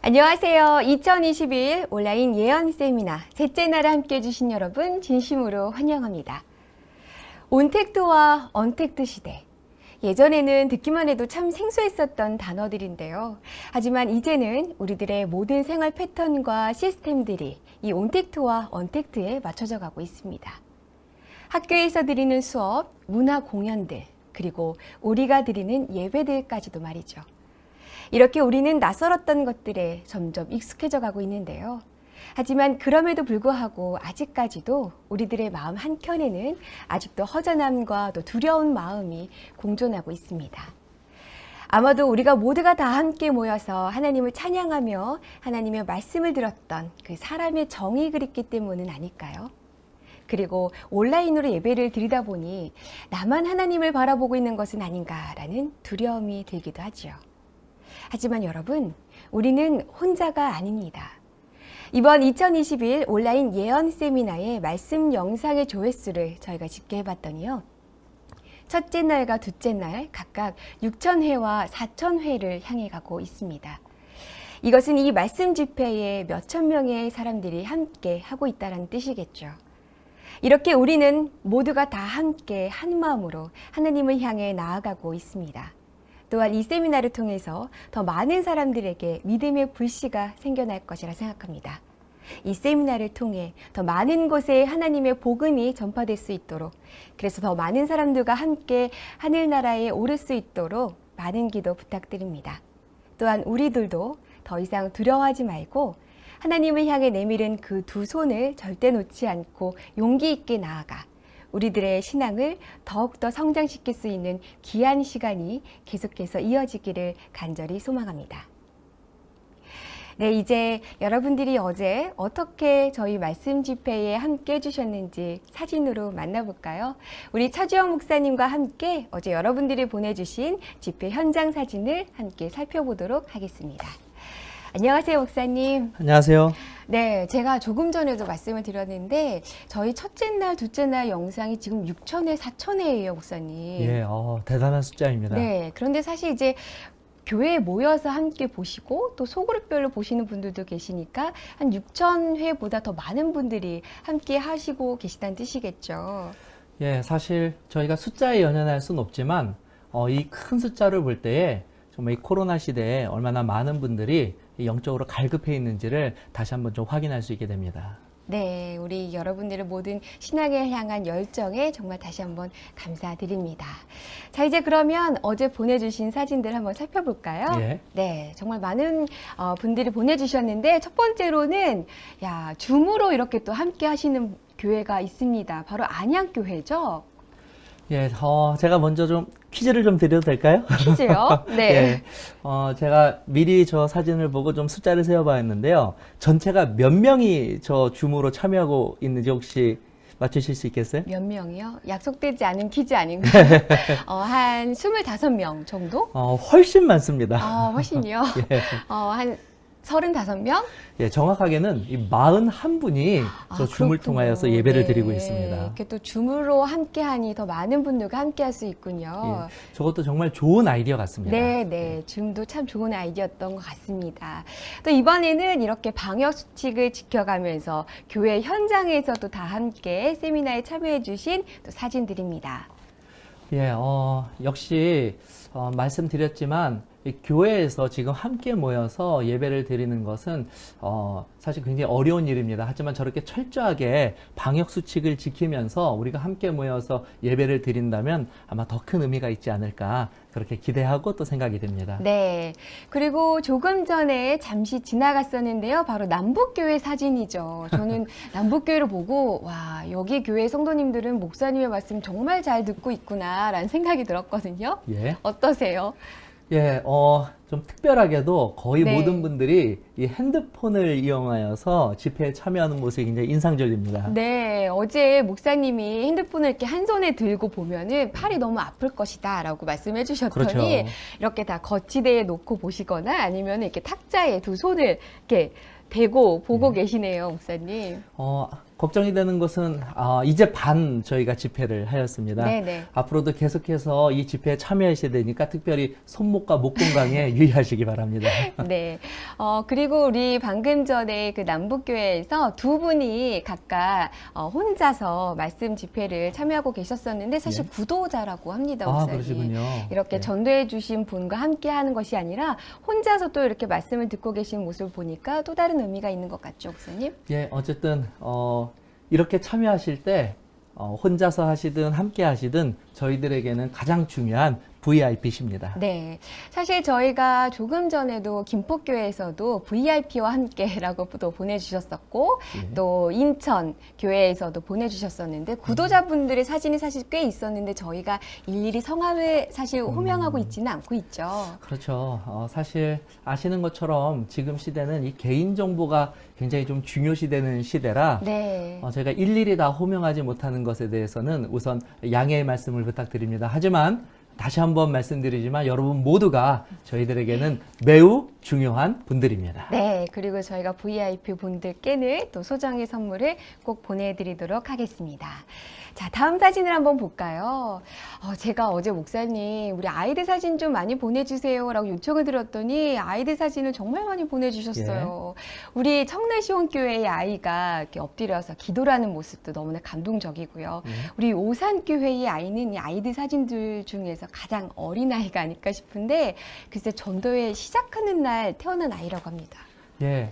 안녕하세요. 2022 온라인 예언 세미나 셋째 날에 함께 해주신 여러분 진심으로 환영합니다. 온택트와 언택트 시대. 예전에는 듣기만 해도 참 생소했었던 단어들인데요. 하지만 이제는 우리들의 모든 생활 패턴과 시스템들이 이 온택트와 언택트에 맞춰져 가고 있습니다. 학교에서 드리는 수업, 문화 공연들, 그리고 우리가 드리는 예배들까지도 말이죠. 이렇게 우리는 낯설었던 것들에 점점 익숙해져 가고 있는데요. 하지만 그럼에도 불구하고 아직까지도 우리들의 마음 한켠에는 아직도 허전함과 또 두려운 마음이 공존하고 있습니다. 아마도 우리가 모두가 다 함께 모여서 하나님을 찬양하며 하나님의 말씀을 들었던 그 사람의 정이 그립기 때문은 아닐까요? 그리고 온라인으로 예배를 드리다 보니 나만 하나님을 바라보고 있는 것은 아닌가라는 두려움이 들기도 하지요. 하지만 여러분, 우리는 혼자가 아닙니다. 이번 2021 온라인 예언 세미나의 말씀 영상의 조회수를 저희가 집계해 봤더니요. 첫째 날과 둘째 날 각각 6,000회와 4,000회를 향해 가고 있습니다. 이것은 이 말씀 집회에 몇천 명의 사람들이 함께 하고 있다는 뜻이겠죠. 이렇게 우리는 모두가 다 함께 한 마음으로 하나님을 향해 나아가고 있습니다. 또한 이 세미나를 통해서 더 많은 사람들에게 믿음의 불씨가 생겨날 것이라 생각합니다. 이 세미나를 통해 더 많은 곳에 하나님의 복음이 전파될 수 있도록, 그래서 더 많은 사람들과 함께 하늘나라에 오를 수 있도록 많은 기도 부탁드립니다. 또한 우리들도 더 이상 두려워하지 말고 하나님을 향해 내밀은 그 두 손을 절대 놓지 않고 용기 있게 나아가 우리들의 신앙을 더욱더 성장시킬 수 있는 귀한 시간이 계속해서 이어지기를 간절히 소망합니다. 네, 이제 여러분들이 어제 어떻게 저희 말씀 집회에 함께 해주셨는지 사진으로 만나볼까요? 우리 차주영 목사님과 함께 어제 여러분들이 보내주신 집회 현장 사진을 함께 살펴보도록 하겠습니다. 안녕하세요, 목사님. 안녕하세요. 네, 제가 조금 전에도 말씀을 드렸는데 저희 첫째 날, 둘째 날 영상이 지금 6,000회, 4,000회예요, 목사님. 예, 대단한 숫자입니다. 네, 그런데 사실 이제 교회에 모여서 함께 보시고 또 소그룹별로 보시는 분들도 계시니까 한 6,000회보다 더 많은 분들이 함께 하시고 계시다는 뜻이겠죠. 예, 사실 저희가 숫자에 연연할 수는 없지만 이 큰 숫자를 볼 때에 정말 이 코로나 시대에 얼마나 많은 분들이 영적으로 갈급해 있는지를 다시 한번 좀 확인할 수 있게 됩니다. 네, 우리 여러분들의 모든 신앙을 향한 열정에 정말 다시 한번 감사드립니다. 자, 이제 그러면 어제 보내주신 사진들 한번 살펴볼까요? 예. 네, 정말 많은 분들이 보내주셨는데 첫 번째로는 줌으로 이렇게 또 함께 하시는 교회가 있습니다. 바로 안양교회죠? 예, 제가 먼저 좀 퀴즈를 좀 드려도 될까요? 퀴즈요? 네. 예, 제가 미리 저 사진을 보고 좀 숫자를 세어봤는데요. 전체가 몇 명이 저 줌으로 참여하고 있는지 혹시 맞추실 수 있겠어요? 몇 명이요? 약속되지 않은 퀴즈 아닌가요? 한 25명 정도? 훨씬 많습니다. 훨씬요? 예. 한 35명? 예, 정확하게는 이 41분이 저 줌을 그렇군요. 통하여서 예배를 네. 드리고 있습니다. 이렇게 또 줌으로 함께하니 더 많은 분들과 함께할 수 있군요. 예, 저것도 정말 좋은 아이디어 같습니다. 네. 줌도 참 좋은 아이디어였던 것 같습니다. 또 이번에는 이렇게 방역 수칙을 지켜가면서 교회 현장에서도 다 함께 세미나에 참여해 주신 또 사진들입니다. 예, 역시 말씀드렸지만 이 교회에서 지금 함께 모여서 예배를 드리는 것은 사실 굉장히 어려운 일입니다. 하지만 저렇게 철저하게 방역 수칙을 지키면서 우리가 함께 모여서 예배를 드린다면 아마 더 큰 의미가 있지 않을까 그렇게 기대하고 또 생각이 됩니다. 네. 그리고 조금 전에 잠시 지나갔었는데요. 바로 남북교회 사진이죠. 저는 남북교회를 보고 와, 여기 교회 성도님들은 목사님의 말씀 정말 잘 듣고 있구나라는 생각이 들었거든요. 예. 어떠세요? 예, 좀 특별하게도 거의 네. 모든 분들이 이 핸드폰을 이용하여서 집회에 참여하는 모습이 굉장히 인상적입니다. 네, 어제 목사님이 핸드폰을 이렇게 한 손에 들고 보면은 팔이 너무 아플 것이다 라고 말씀해 주셨더니 그렇죠. 이렇게 다 거치대에 놓고 보시거나 아니면 이렇게 탁자에 두 손을 이렇게 대고 보고 계시네요, 목사님. 걱정이 되는 것은 이제 반 저희가 집회를 하였습니다. 네네. 앞으로도 계속해서 이 집회에 참여하셔야 되니까 특별히 손목과 목 건강에 유의하시기 바랍니다. 네. 그리고 우리 방금 전에 그 남북교회에서 두 분이 각각 혼자서 말씀 집회를 참여하고 계셨었는데 사실 예. 구도자라고 합니다, 아, 목사님. 그러시군요. 이렇게 네. 전도해 주신 분과 함께 하는 것이 아니라 혼자서 또 이렇게 말씀을 듣고 계신 모습을 보니까 또 다른 의미가 있는 것 같죠, 목사님? 예, 어쨌든 이렇게 참여하실 때 혼자서 하시든 함께 하시든 저희들에게는 가장 중요한 VIP십니다. 네. 사실 저희가 조금 전에도 김포교회에서도 VIP와 함께라고 또 보내주셨었고, 예. 또 인천 교회에서도 보내주셨었는데, 구도자분들의 사진이 사실 꽤 있었는데, 저희가 일일이 성함을 사실 호명하고 있지는 않고 있죠. 그렇죠. 사실 아시는 것처럼 지금 시대는 이 개인정보가 굉장히 좀 중요시되는 시대라 네. 제가 일일이 다 호명하지 못하는 것에 대해서는 우선 양해의 말씀을 부탁드립니다. 하지만 다시 한번 말씀드리지만 여러분 모두가 저희들에게는 매우 중요한 분들입니다. 네, 그리고 저희가 VIP 분들께는 또 소정의 선물을 꼭 보내드리도록 하겠습니다. 자, 다음 사진을 한번 볼까요? 제가 어제 목사님, 우리 아이들 사진 좀 많이 보내주세요라고 요청을 드렸더니 아이들 사진을 정말 많이 보내주셨어요. 우리 청라시온교회의 아이가 이렇게 엎드려서 기도를 하는 모습도 너무나 감동적이고요. 우리 오산교회의 아이는 이 아이들 사진들 중에서 가장 어린 아이가 아닐까 싶은데 글쎄 전도회 시작하는 날 태어난 아이라고 합니다. 예.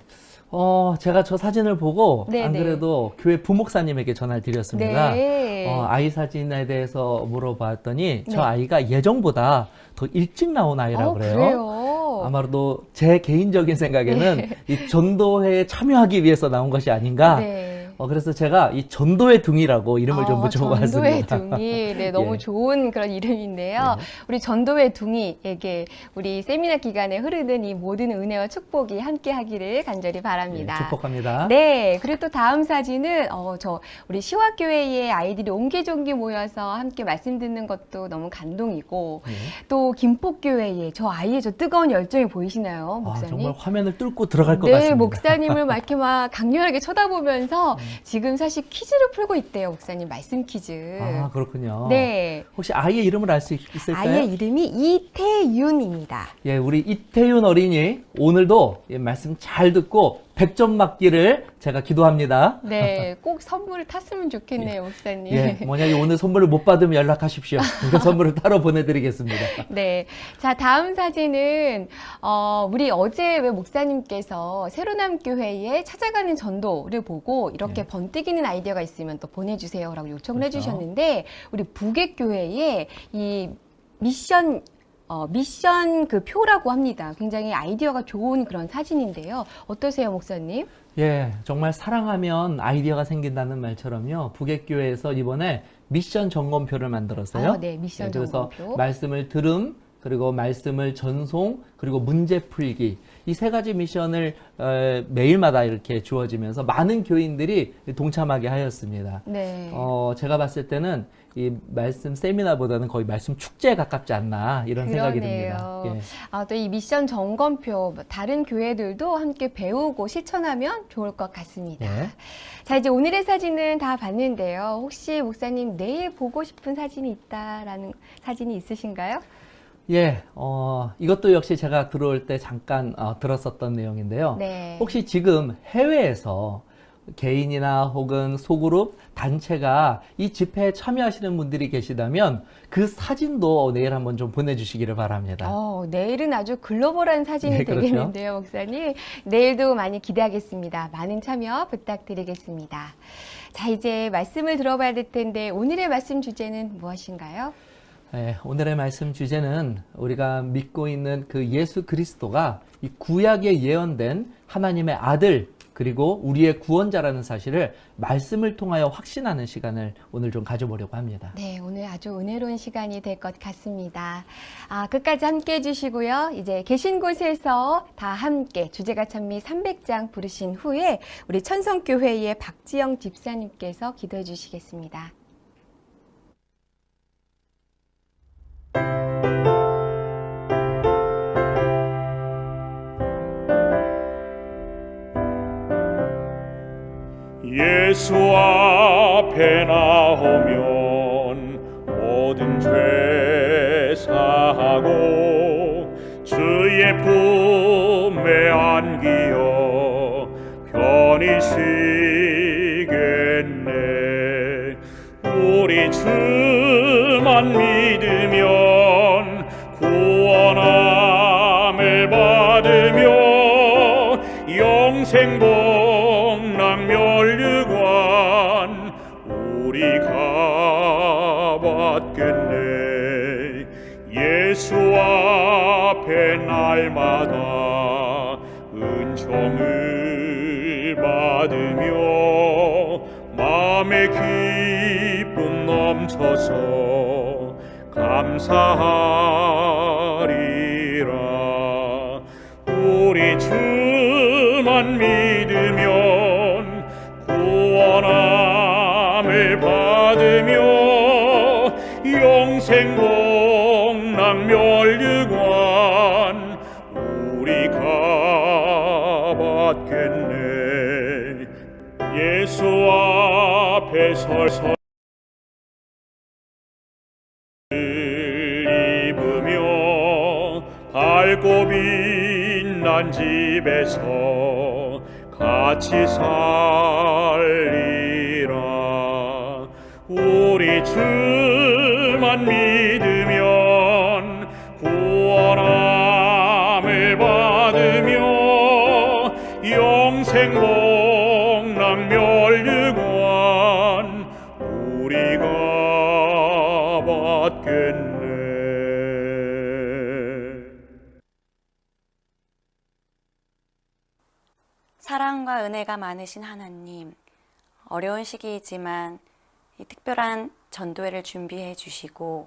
제가 저 사진을 보고 네네. 안 그래도 교회 부목사님에게 전화를 드렸습니다. 네. 아이 사진에 대해서 물어봤더니 네. 저 아이가 예정보다 더 일찍 나온 아이라고 그래요. 그래요? 아마도 제 개인적인 생각에는 이 전도회에 참여하기 위해서 나온 것이 아닌가. 네. 그래서 제가 이 전도회 둥이라고 이름을 좀 붙여보았습니다. 전도회 둥이. 네, 너무 예. 좋은 그런 이름인데요. 예. 우리 전도회 둥이에게 우리 세미나 기간에 흐르는 이 모든 은혜와 축복이 함께 하기를 간절히 바랍니다. 예, 축복합니다. 네, 그리고 또 다음 사진은 우리 시화교회의 아이들이 옹기종기 모여서 함께 말씀 듣는 것도 너무 감동이고 예. 또 김포교회의 저 아이의 저 뜨거운 열정이 보이시나요, 목사님? 정말 화면을 뚫고 들어갈 것 네, 같습니다. 목사님을 막 이렇게 막 강렬하게 쳐다보면서 지금 사실 퀴즈를 풀고 있대요, 목사님. 말씀 퀴즈. 그렇군요. 네. 혹시 아이의 이름을 알 수 있을까요? 아이의 이름이 이태윤입니다. 예, 우리 이태윤 어린이 오늘도 말씀 잘 듣고 100점 맞기를 제가 기도합니다. 네, 꼭 선물을 탔으면 좋겠네요, 목사님. 예, 만약에 오늘 선물을 못 받으면 연락하십시오. 제가 선물을 따로 보내드리겠습니다. 네. 자, 다음 사진은, 우리 어제 왜 목사님께서 새로남교회에 찾아가는 전도를 보고 이렇게 네. 번뜩이는 아이디어가 있으면 또 보내주세요라고 요청을 그렇죠. 해주셨는데, 우리 북외교회에 이 미션 그 표라고 합니다. 굉장히 아이디어가 좋은 그런 사진인데요. 어떠세요, 목사님? 예, 정말 사랑하면 아이디어가 생긴다는 말처럼요. 북액교회에서 이번에 미션 점검표를 만들었어요. 네, 미션 그래서 점검표. 말씀을 들음, 그리고 말씀을 전송, 그리고 문제 풀기. 이 세 가지 미션을 매일마다 이렇게 주어지면서 많은 교인들이 동참하게 하였습니다. 네. 제가 봤을 때는 이 말씀 세미나보다는 거의 말씀 축제에 가깝지 않나 이런 생각이 듭니다. 그러네요. 예. 또 이 미션 점검표 다른 교회들도 함께 배우고 실천하면 좋을 것 같습니다. 예. 자, 이제 오늘의 사진은 다 봤는데요. 혹시 목사님 내일 보고 싶은 사진이 있다라는 사진이 있으신가요? 예, 이것도 역시 제가 들어올 때 잠깐 들었었던 내용인데요. 네. 혹시 지금 해외에서 개인이나 혹은 소그룹, 단체가 이 집회에 참여하시는 분들이 계시다면 그 사진도 내일 한번 좀 보내주시기를 바랍니다. 내일은 아주 글로벌한 사진이 네, 그렇죠. 되겠는데요, 목사님. 내일도 많이 기대하겠습니다. 많은 참여 부탁드리겠습니다. 자, 이제 말씀을 들어봐야 될 텐데 오늘의 말씀 주제는 무엇인가요? 네, 오늘의 말씀 주제는 우리가 믿고 있는 그 예수 그리스도가 이 구약에 예언된 하나님의 아들 그리고 우리의 구원자라는 사실을 말씀을 통하여 확신하는 시간을 오늘 좀 가져보려고 합니다. 네, 오늘 아주 은혜로운 시간이 될 것 같습니다. 끝까지 함께 해주시고요. 이제 계신 곳에서 다 함께 주제가 찬미 300장 부르신 후에 우리 천성교회의 박지영 집사님께서 기도해 주시겠습니다. 예수 앞에 나오면 모든 죄 사하고 주의 품에 안기어 편히 쉬겠네. 우리 주만 믿으면 구원함을 받으며 영생 복락 멸류관 우리가 받겠네. 예수 앞에 날마다 은총을 받으며 마음의 기쁨 넘쳐서 감사하리라. 우리 주만 믿으면 구원함을 받으며 영생 복락 멸류관 우리가 받겠네. 예수 앞에 서서 입으며 밝고 빛난 집에서 같이 살리라. 우리 주만 믿으면 구원함을 받으며 영생 복락 멸류관 우리가 받겠네. 사랑과 은혜가 많으신 하나님, 어려운 시기이지만 이 특별한 전도회를 준비해 주시고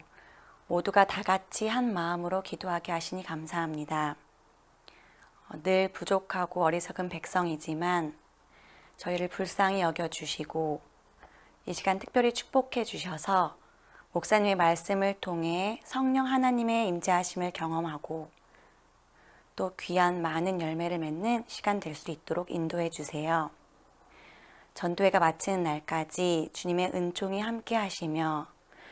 모두가 다 같이 한 마음으로 기도하게 하시니 감사합니다. 늘 부족하고 어리석은 백성이지만 저희를 불쌍히 여겨주시고 이 시간 특별히 축복해 주셔서 목사님의 말씀을 통해 성령 하나님의 임재하심을 경험하고 또 귀한 많은 열매를 맺는 시간 될 수 있도록 인도해 주세요. 전도회가 마치는 날까지 주님의 은총이 함께 하시며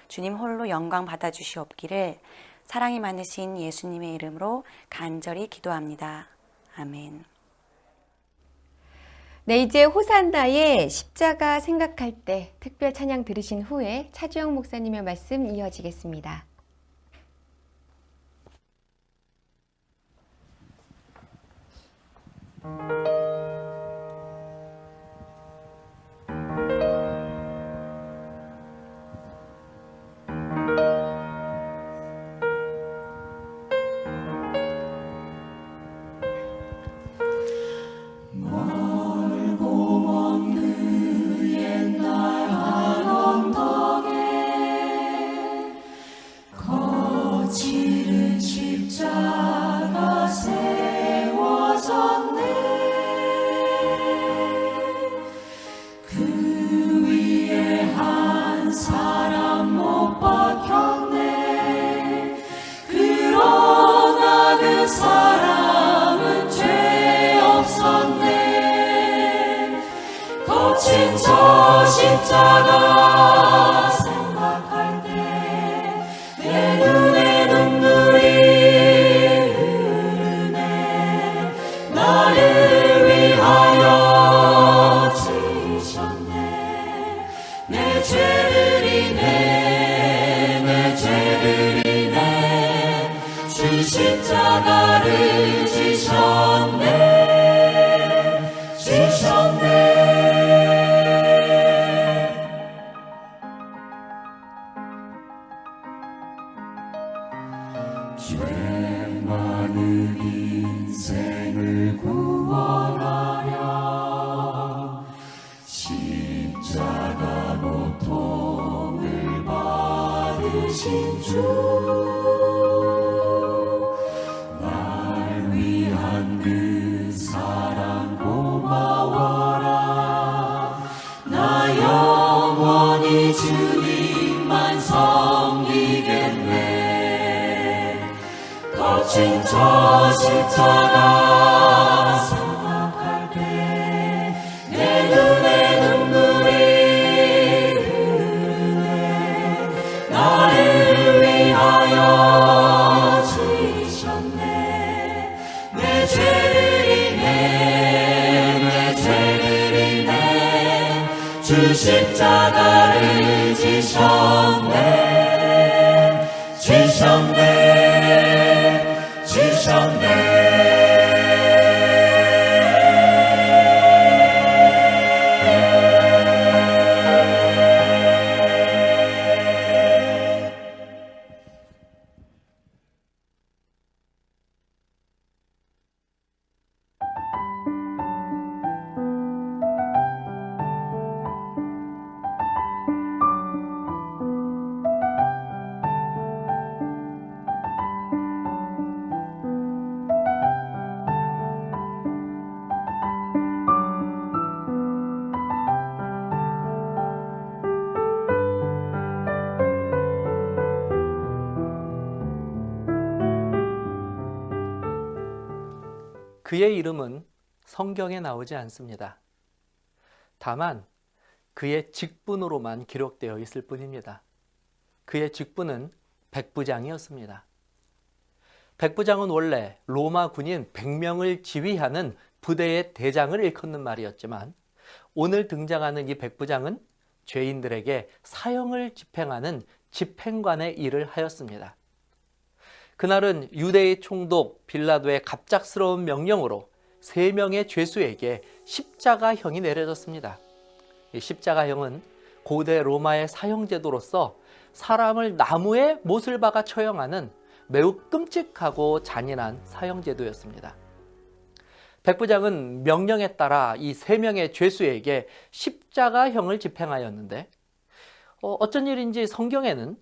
주님 홀로 영광 받아주시옵기를 사랑이 많으신 예수님의 이름으로 간절히 기도합니다. 아멘. 네, 이제 호산나의 십자가 생각할 때 특별 찬양 들으신 후에 차주영 목사님의 말씀 이어지겠습니다. 저 십자가 생각할 때 내 눈에 눈물이 흐르네. 나를 위하여 지셨네. 내 죄를 인해 내 죄를 인해 주 십자가를 지셨네. 지셨네. 죄 많은 인생을 구원하려 십자가 고통을 받으신 주, 날 위한 그 사랑 고마워라. 나 영원히 주님만 섬기겠네. 거친 저 십자가 생각할 때 내 눈에 눈물이 지셨네 지셨네 지셨네 그의 이름은 성경에 나오지 않습니다. 다만 그의 직분으로만 기록되어 있을 뿐입니다. 그의 직분은 백부장이었습니다. 백부장은 원래 로마 군인 100명을 지휘하는 부대의 대장을 일컫는 말이었지만 오늘 등장하는 이 백부장은 죄인들에게 사형을 집행하는 집행관의 일을 하였습니다. 그날은 유대의 총독 빌라도의 갑작스러운 명령으로 3명의 죄수에게 십자가형이 내려졌습니다. 이 십자가형은 고대 로마의 사형제도로서 사람을 나무에 못을 박아 처형하는 매우 끔찍하고 잔인한 사형제도였습니다. 백부장은 명령에 따라 이 3명의 죄수에게 십자가형을 집행하였는데 어쩐 일인지 성경에는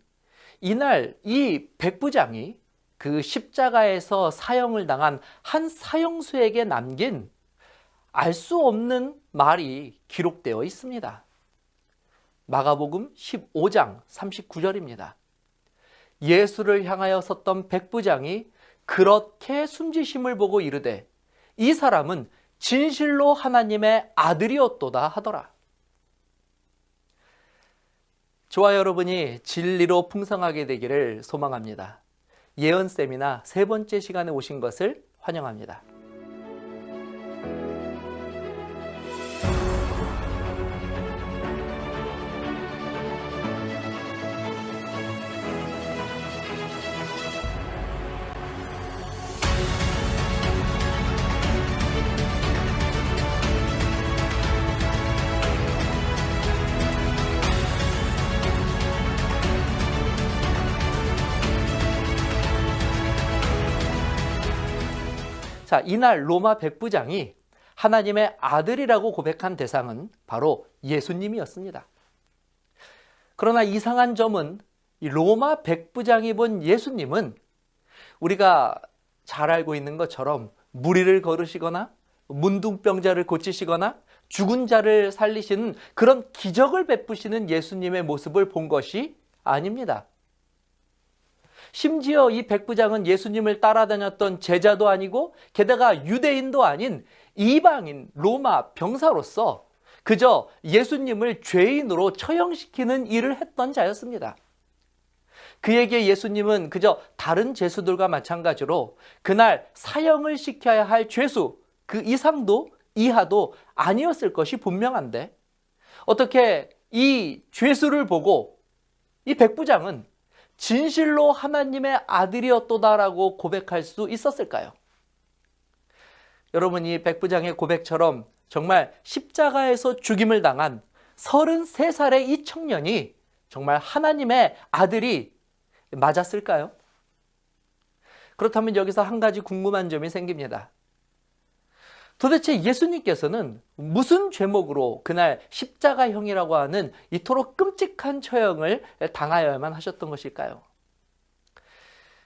이날 이 백부장이 그 십자가에서 사형을 당한 한 사형수에게 남긴 알 수 없는 말이 기록되어 있습니다. 마가복음 15장 39절입니다. 예수를 향하여 섰던 백부장이 그렇게 숨지심을 보고 이르되 이 사람은 진실로 하나님의 아들이었도다 하더라. 저와 여러분이 진리로 풍성하게 되기를 소망합니다. 예언 세미나 3번째 시간에 오신 것을 환영합니다. 자, 이날 로마 백부장이 하나님의 아들이라고 고백한 대상은 바로 예수님이었습니다. 그러나 이상한 점은 이 로마 백부장이 본 예수님은 우리가 잘 알고 있는 것처럼 무리를 걸으시거나 문둥병자를 고치시거나 죽은 자를 살리시는 그런 기적을 베푸시는 예수님의 모습을 본 것이 아닙니다. 심지어 이 백부장은 예수님을 따라다녔던 제자도 아니고 게다가 유대인도 아닌 이방인 로마 병사로서 그저 예수님을 죄인으로 처형시키는 일을 했던 자였습니다. 그에게 예수님은 그저 다른 죄수들과 마찬가지로 그날 사형을 시켜야 할 죄수 그 이상도 이하도 아니었을 것이 분명한데 어떻게 이 죄수를 보고 이 백부장은 진실로 하나님의 아들이었도다라고 고백할 수 있었을까요? 여러분, 이 백부장의 고백처럼 정말 십자가에서 죽임을 당한 33살의 이 청년이 정말 하나님의 아들이 맞았을까요? 그렇다면 여기서 한 가지 궁금한 점이 생깁니다. 도대체 예수님께서는 무슨 죄목으로 그날 십자가형이라고 하는 이토록 끔찍한 처형을 당하여야만 하셨던 것일까요?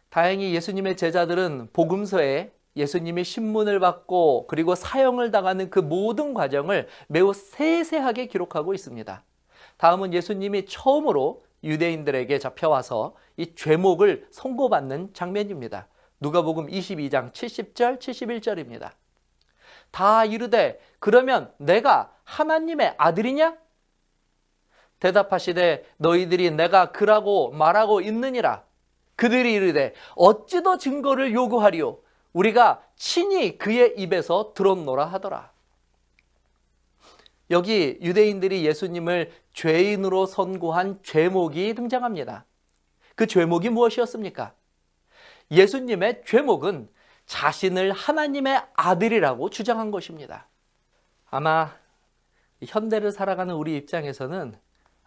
다행히 예수님의 제자들은 복음서에 예수님이 신문을 받고 그리고 사형을 당하는 그 모든 과정을 매우 세세하게 기록하고 있습니다. 다음은 예수님이 처음으로 유대인들에게 잡혀와서 이 죄목을 선고받는 장면입니다. 누가복음 22장 70절 71절입니다. 다 이르되 그러면 내가 하나님의 아들이냐? 대답하시되 너희들이 내가 그라고 말하고 있느니라. 그들이 이르되 어찌 더 증거를 요구하리요? 우리가 친히 그의 입에서 들었노라 하더라. 여기 유대인들이 예수님을 죄인으로 선고한 죄목이 등장합니다. 그 죄목이 무엇이었습니까? 예수님의 죄목은 자신을 하나님의 아들이라고 주장한 것입니다. 아마 현대를 살아가는 우리 입장에서는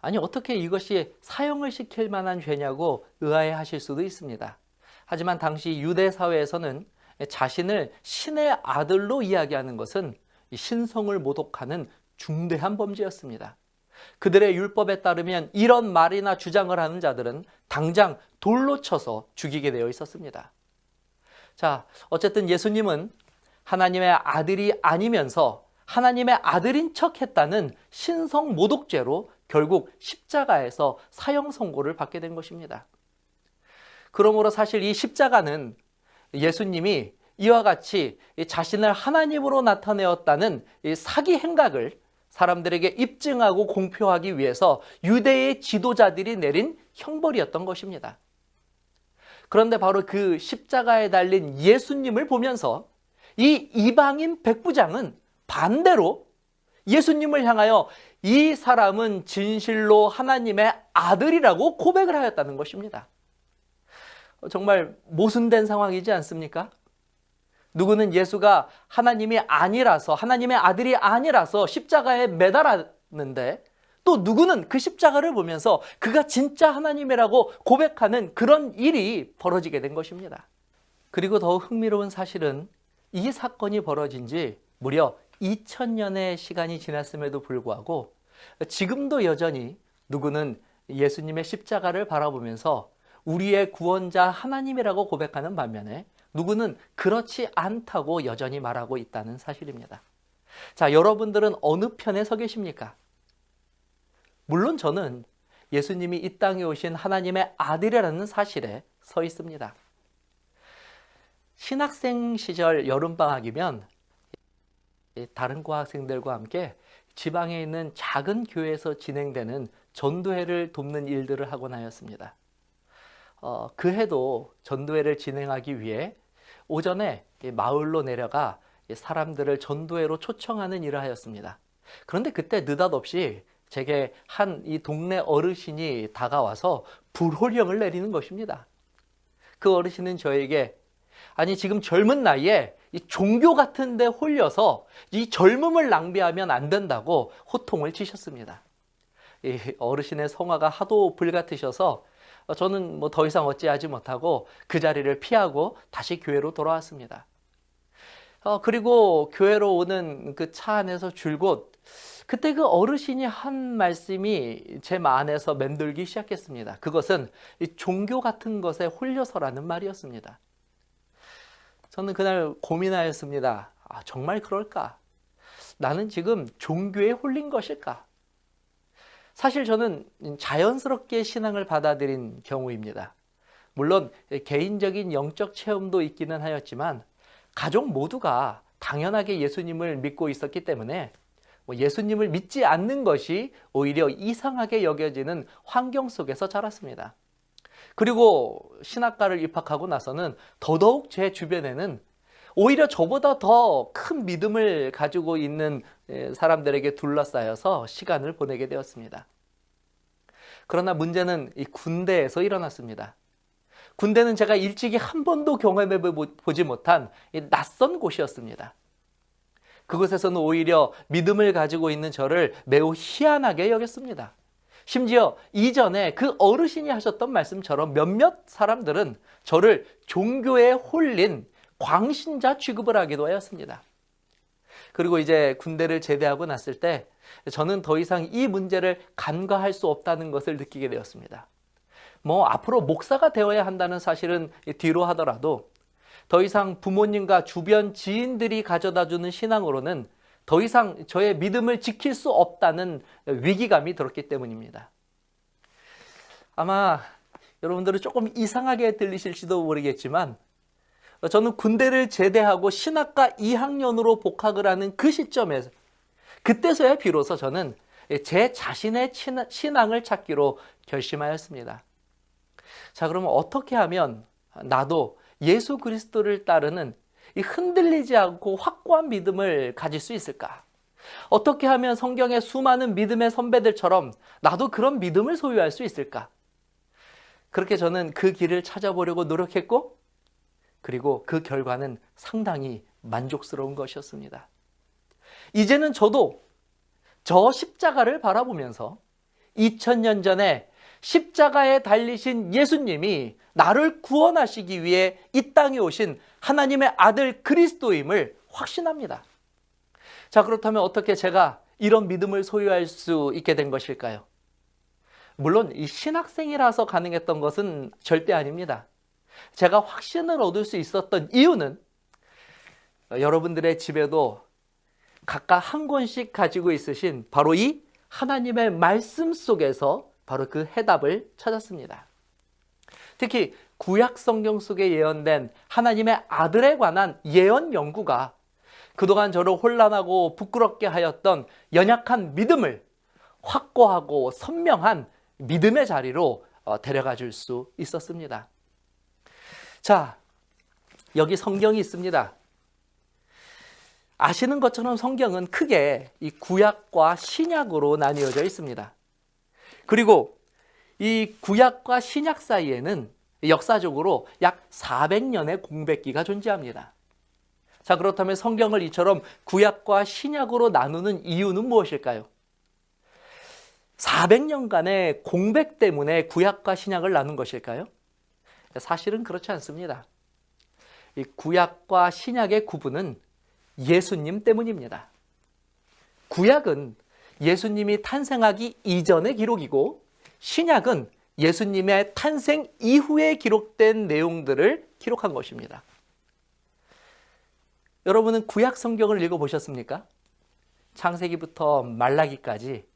아니 어떻게 이것이 사형을 시킬 만한 죄냐고 의아해하실 수도 있습니다. 하지만 당시 유대 사회에서는 자신을 신의 아들로 이야기하는 것은 신성을 모독하는 중대한 범죄였습니다. 그들의 율법에 따르면 이런 말이나 주장을 하는 자들은 당장 돌로 쳐서 죽이게 되어 있었습니다. 자, 어쨌든 예수님은 하나님의 아들이 아니면서 하나님의 아들인 척 했다는 신성 모독죄로 결국 십자가에서 사형 선고를 받게 된 것입니다. 그러므로 사실 이 십자가는 예수님이 이와 같이 자신을 하나님으로 나타내었다는 사기 행각을 사람들에게 입증하고 공표하기 위해서 유대의 지도자들이 내린 형벌이었던 것입니다. 그런데 바로 그 십자가에 달린 예수님을 보면서 이 이방인 백부장은 반대로 예수님을 향하여 이 사람은 진실로 하나님의 아들이라고 고백을 하였다는 것입니다. 정말 모순된 상황이지 않습니까? 누구는 예수가 하나님이 아니라서, 하나님의 아들이 아니라서 십자가에 매달았는데, 또 누구는 그 십자가를 보면서 그가 진짜 하나님이라고 고백하는 그런 일이 벌어지게 된 것입니다. 그리고 더욱 흥미로운 사실은 이 사건이 벌어진 지 무려 2000년의 시간이 지났음에도 불구하고 지금도 여전히 누구는 예수님의 십자가를 바라보면서 우리의 구원자 하나님이라고 고백하는 반면에 누구는 그렇지 않다고 여전히 말하고 있다는 사실입니다. 자, 여러분들은 어느 편에 서 계십니까? 물론 저는 예수님이 이 땅에 오신 하나님의 아들이라는 사실에 서 있습니다. 신학생 시절 여름방학이면 다른 과학생들과 함께 지방에 있는 작은 교회에서 진행되는 전도회를 돕는 일들을 하곤 하였습니다. 그 해도 전도회를 진행하기 위해 오전에 마을로 내려가 사람들을 전도회로 초청하는 일을 하였습니다. 그런데 그때 느닷없이 제게 한 이 동네 어르신이 다가와서 불호령을 내리는 것입니다. 그 어르신은 저에게 아니 지금 젊은 나이에 이 종교 같은 데 홀려서 이 젊음을 낭비하면 안 된다고 호통을 치셨습니다. 이 어르신의 성화가 하도 불같으셔서 저는 뭐 더 이상 어찌하지 못하고 그 자리를 피하고 다시 교회로 돌아왔습니다. 그리고 교회로 오는 그 차 안에서 줄곧 그때 그 어르신이 한 말씀이 제 안에서 맴돌기 시작했습니다. 그것은 이 종교 같은 것에 홀려서라는 말이었습니다. 저는 그날 고민하였습니다. 정말 그럴까? 나는 지금 종교에 홀린 것일까? 사실 저는 자연스럽게 신앙을 받아들인 경우입니다. 물론 개인적인 영적 체험도 있기는 하였지만 가족 모두가 당연하게 예수님을 믿고 있었기 때문에 예수님을 믿지 않는 것이 오히려 이상하게 여겨지는 환경 속에서 자랐습니다. 그리고 신학과를 입학하고 나서는 더더욱 제 주변에는 오히려 저보다 더 큰 믿음을 가지고 있는 사람들에게 둘러싸여서 시간을 보내게 되었습니다. 그러나 문제는 이 군대에서 일어났습니다. 군대는 제가 일찍이 한 번도 경험해 보지 못한 낯선 곳이었습니다. 그곳에서는 오히려 믿음을 가지고 있는 저를 매우 희한하게 여겼습니다. 심지어 이전에 그 어르신이 하셨던 말씀처럼 몇몇 사람들은 저를 종교에 홀린 광신자 취급을 하기도 하였습니다. 그리고 이제 군대를 제대하고 났을 때 저는 더 이상 이 문제를 간과할 수 없다는 것을 느끼게 되었습니다. 앞으로 목사가 되어야 한다는 사실은 뒤로 하더라도 더 이상 부모님과 주변 지인들이 가져다주는 신앙으로는 더 이상 저의 믿음을 지킬 수 없다는 위기감이 들었기 때문입니다. 아마 여러분들은 조금 이상하게 들리실지도 모르겠지만 저는 군대를 제대하고 신학과 2학년으로 복학을 하는 그 시점에서 그때서야 비로소 저는 제 자신의 신앙을 찾기로 결심하였습니다. 자, 그러면 어떻게 하면 나도 예수 그리스도를 따르는 이 흔들리지 않고 확고한 믿음을 가질 수 있을까? 어떻게 하면 성경의 수많은 믿음의 선배들처럼 나도 그런 믿음을 소유할 수 있을까? 그렇게 저는 그 길을 찾아보려고 노력했고, 그리고 그 결과는 상당히 만족스러운 것이었습니다. 이제는 저도 저 십자가를 바라보면서 2000년 전에 십자가에 달리신 예수님이 나를 구원하시기 위해 이 땅에 오신 하나님의 아들 그리스도임을 확신합니다. 자, 그렇다면 어떻게 제가 이런 믿음을 소유할 수 있게 된 것일까요? 물론 이 신학생이라서 가능했던 것은 절대 아닙니다. 제가 확신을 얻을 수 있었던 이유는 여러분들의 집에도 각각 한 권씩 가지고 있으신 바로 이 하나님의 말씀 속에서 바로 그 해답을 찾았습니다. 특히 구약 성경 속에 예언된 하나님의 아들에 관한 예언 연구가 그동안 저를 혼란하고 부끄럽게 하였던 연약한 믿음을 확고하고 선명한 믿음의 자리로 데려가 줄 수 있었습니다. 자, 여기 성경이 있습니다. 아시는 것처럼 성경은 크게 이 구약과 신약으로 나뉘어져 있습니다. 그리고 이 구약과 신약 사이에는 역사적으로 약 400년의 공백기가 존재합니다. 자, 그렇다면 성경을 이처럼 구약과 신약으로 나누는 이유는 무엇일까요? 400년간의 공백 때문에 구약과 신약을 나눈 것일까요? 사실은 그렇지 않습니다. 이 구약과 신약의 구분은 예수님 때문입니다. 구약은 예수님이 탄생하기 이전의 기록이고, 신약은 예수님의 탄생 이후에 기록된 내용들을 기록한 것입니다. 여러분은 구약 성경을 읽어보셨습니까? 창세기부터 말라기까지.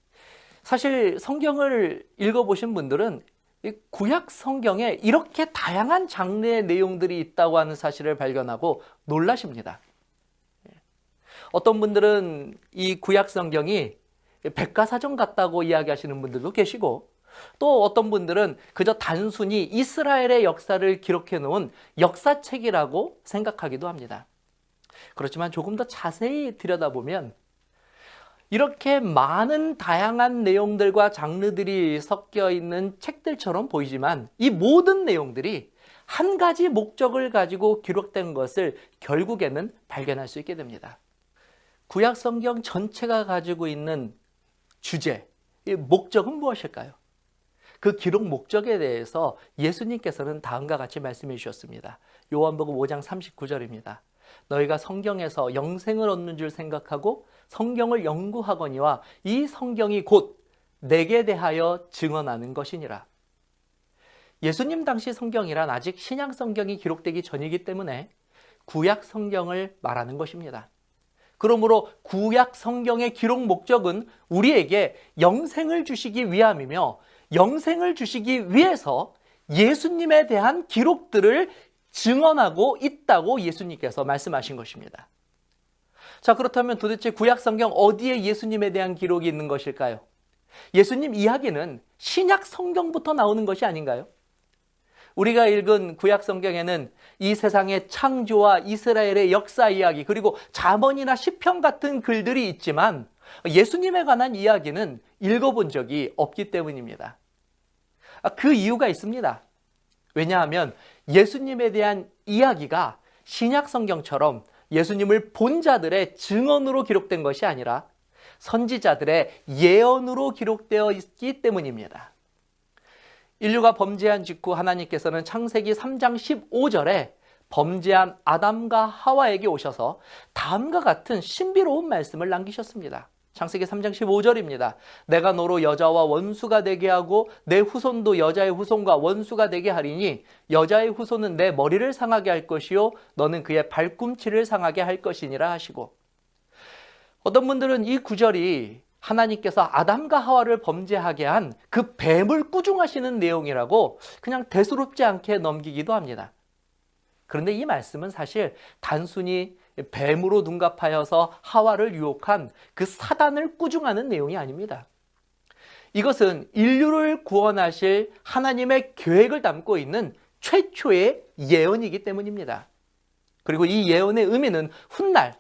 사실 성경을 읽어보신 분들은 이 구약 성경에 이렇게 다양한 장르의 내용들이 있다고 하는 사실을 발견하고 놀라십니다. 어떤 분들은 이 구약 성경이 백과사전 같다고 이야기하시는 분들도 계시고, 또 어떤 분들은 그저 단순히 이스라엘의 역사를 기록해 놓은 역사책이라고 생각하기도 합니다. 그렇지만 조금 더 자세히 들여다보면 이렇게 많은 다양한 내용들과 장르들이 섞여 있는 책들처럼 보이지만, 이 모든 내용들이 한 가지 목적을 가지고 기록된 것을 결국에는 발견할 수 있게 됩니다. 구약 성경 전체가 가지고 있는 주제, 이 목적은 무엇일까요? 그 기록 목적에 대해서 예수님께서는 다음과 같이 말씀해 주셨습니다. 요한복음 5장 39절입니다. 너희가 성경에서 영생을 얻는 줄 생각하고 성경을 연구하거니와 이 성경이 곧 내게 대하여 증언하는 것이니라. 예수님 당시 성경이란 아직 신약 성경이 기록되기 전이기 때문에 구약 성경을 말하는 것입니다. 그러므로 구약 성경의 기록 목적은 우리에게 영생을 주시기 위함이며, 영생을 주시기 위해서 예수님에 대한 기록들을 증언하고 있다고 예수님께서 말씀하신 것입니다. 자, 그렇다면 도대체 구약 성경 어디에 예수님에 대한 기록이 있는 것일까요? 예수님 이야기는 신약 성경부터 나오는 것이 아닌가요? 우리가 읽은 구약 성경에는 이 세상의 창조와 이스라엘의 역사 이야기, 그리고 잠언이나 시편 같은 글들이 있지만 예수님에 관한 이야기는 읽어본 적이 없기 때문입니다. 그 이유가 있습니다. 왜냐하면 예수님에 대한 이야기가 신약 성경처럼 예수님을 본 자들의 증언으로 기록된 것이 아니라 선지자들의 예언으로 기록되어 있기 때문입니다. 인류가 범죄한 직후 하나님께서는 창세기 3장 15절에 범죄한 아담과 하와에게 오셔서 다음과 같은 신비로운 말씀을 남기셨습니다. 창세기 3장 15절입니다. 내가 너로 여자와 원수가 되게 하고 내 후손도 여자의 후손과 원수가 되게 하리니 여자의 후손은 내 머리를 상하게 할 것이요 너는 그의 발꿈치를 상하게 할 것이니라 하시고, 어떤 분들은 이 구절이 하나님께서 아담과 하와를 범죄하게 한 그 뱀을 꾸중하시는 내용이라고 그냥 대수롭지 않게 넘기기도 합니다. 그런데 이 말씀은 사실 단순히 뱀으로 둔갑하여서 하와를 유혹한 그 사단을 꾸중하는 내용이 아닙니다. 이것은 인류를 구원하실 하나님의 계획을 담고 있는 최초의 예언이기 때문입니다. 그리고 이 예언의 의미는 훗날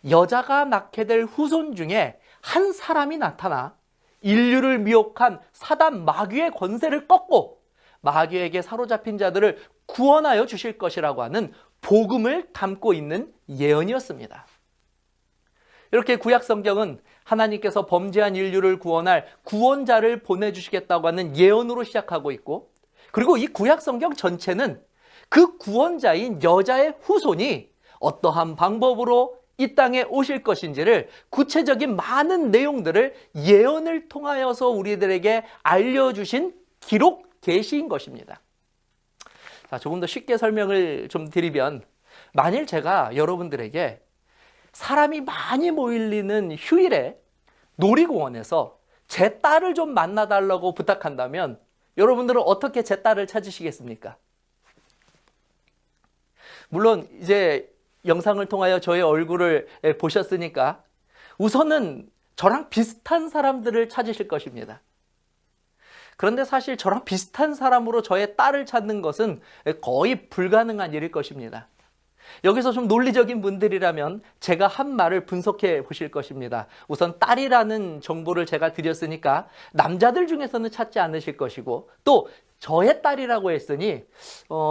여자가 낳게 될 후손 중에 한 사람이 나타나 인류를 미혹한 사단 마귀의 권세를 꺾고 마귀에게 사로잡힌 자들을 구원하여 주실 것이라고 하는 복음을 담고 있는 예언이었습니다. 이렇게 구약 성경은 하나님께서 범죄한 인류를 구원할 구원자를 보내주시겠다고 하는 예언으로 시작하고 있고, 그리고 이 구약 성경 전체는 그 구원자인 여자의 후손이 어떠한 방법으로 이 땅에 오실 것인지를 구체적인 많은 내용들을 예언을 통하여서 우리들에게 알려주신 기록 계시인 것입니다. 자, 조금 더 쉽게 설명을 좀 드리면, 만일 제가 여러분들에게 사람이 많이 모이는 휴일에 놀이공원에서 제 딸을 좀 만나달라고 부탁한다면 여러분들은 어떻게 제 딸을 찾으시겠습니까? 물론 이제 영상을 통하여 저의 얼굴을 보셨으니까 우선은 저랑 비슷한 사람들을 찾으실 것입니다. 그런데 사실 저랑 비슷한 사람으로 저의 딸을 찾는 것은 거의 불가능한 일일 것입니다. 여기서 좀 논리적인 분들이라면 제가 한 말을 분석해 보실 것입니다. 우선 딸이라는 정보를 제가 드렸으니까 남자들 중에서는 찾지 않으실 것이고, 또 저의 딸이라고 했으니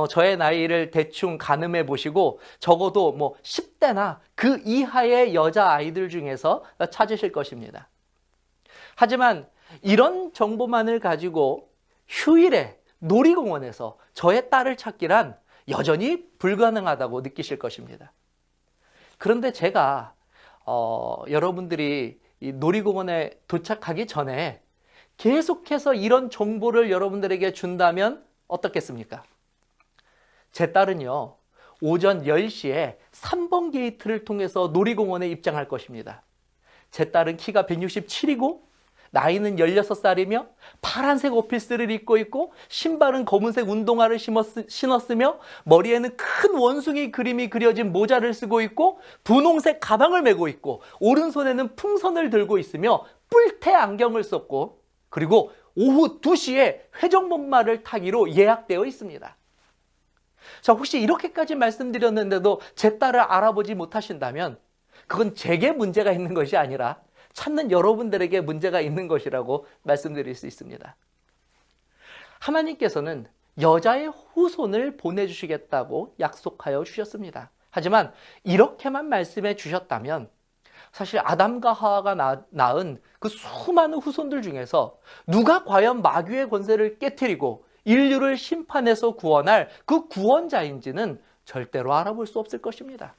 저의 나이를 대충 가늠해 보시고 적어도 뭐 10대나 그 이하의 여자아이들 중에서 찾으실 것입니다. 하지만 이런 정보만을 가지고 휴일에 놀이공원에서 저의 딸을 찾기란 여전히 불가능하다고 느끼실 것입니다. 그런데 제가 여러분들이 이 놀이공원에 도착하기 전에 계속해서 이런 정보를 여러분들에게 준다면 어떻겠습니까? 제 딸은요, 오전 10시에 3번 게이트를 통해서 놀이공원에 입장할 것입니다. 제 딸은 키가 167이고 나이는 16살이며 파란색 오피스를 입고 있고 신발은 검은색 운동화를 신었으며 머리에는 큰 원숭이 그림이 그려진 모자를 쓰고 있고 분홍색 가방을 메고 있고 오른손에는 풍선을 들고 있으며 뿔테 안경을 썼고, 그리고 오후 2시에 회전목마를 타기로 예약되어 있습니다. 자, 혹시 이렇게까지 말씀드렸는데도 제 딸을 알아보지 못하신다면 그건 제게 문제가 있는 것이 아니라 찾는 여러분들에게 문제가 있는 것이라고 말씀드릴 수 있습니다. 하나님께서는 여자의 후손을 보내주시겠다고 약속하여 주셨습니다. 하지만 이렇게만 말씀해 주셨다면 사실 아담과 하와가 낳은 그 수많은 후손들 중에서 누가 과연 마귀의 권세를 깨트리고 인류를 심판해서 구원할 그 구원자인지는 절대로 알아볼 수 없을 것입니다.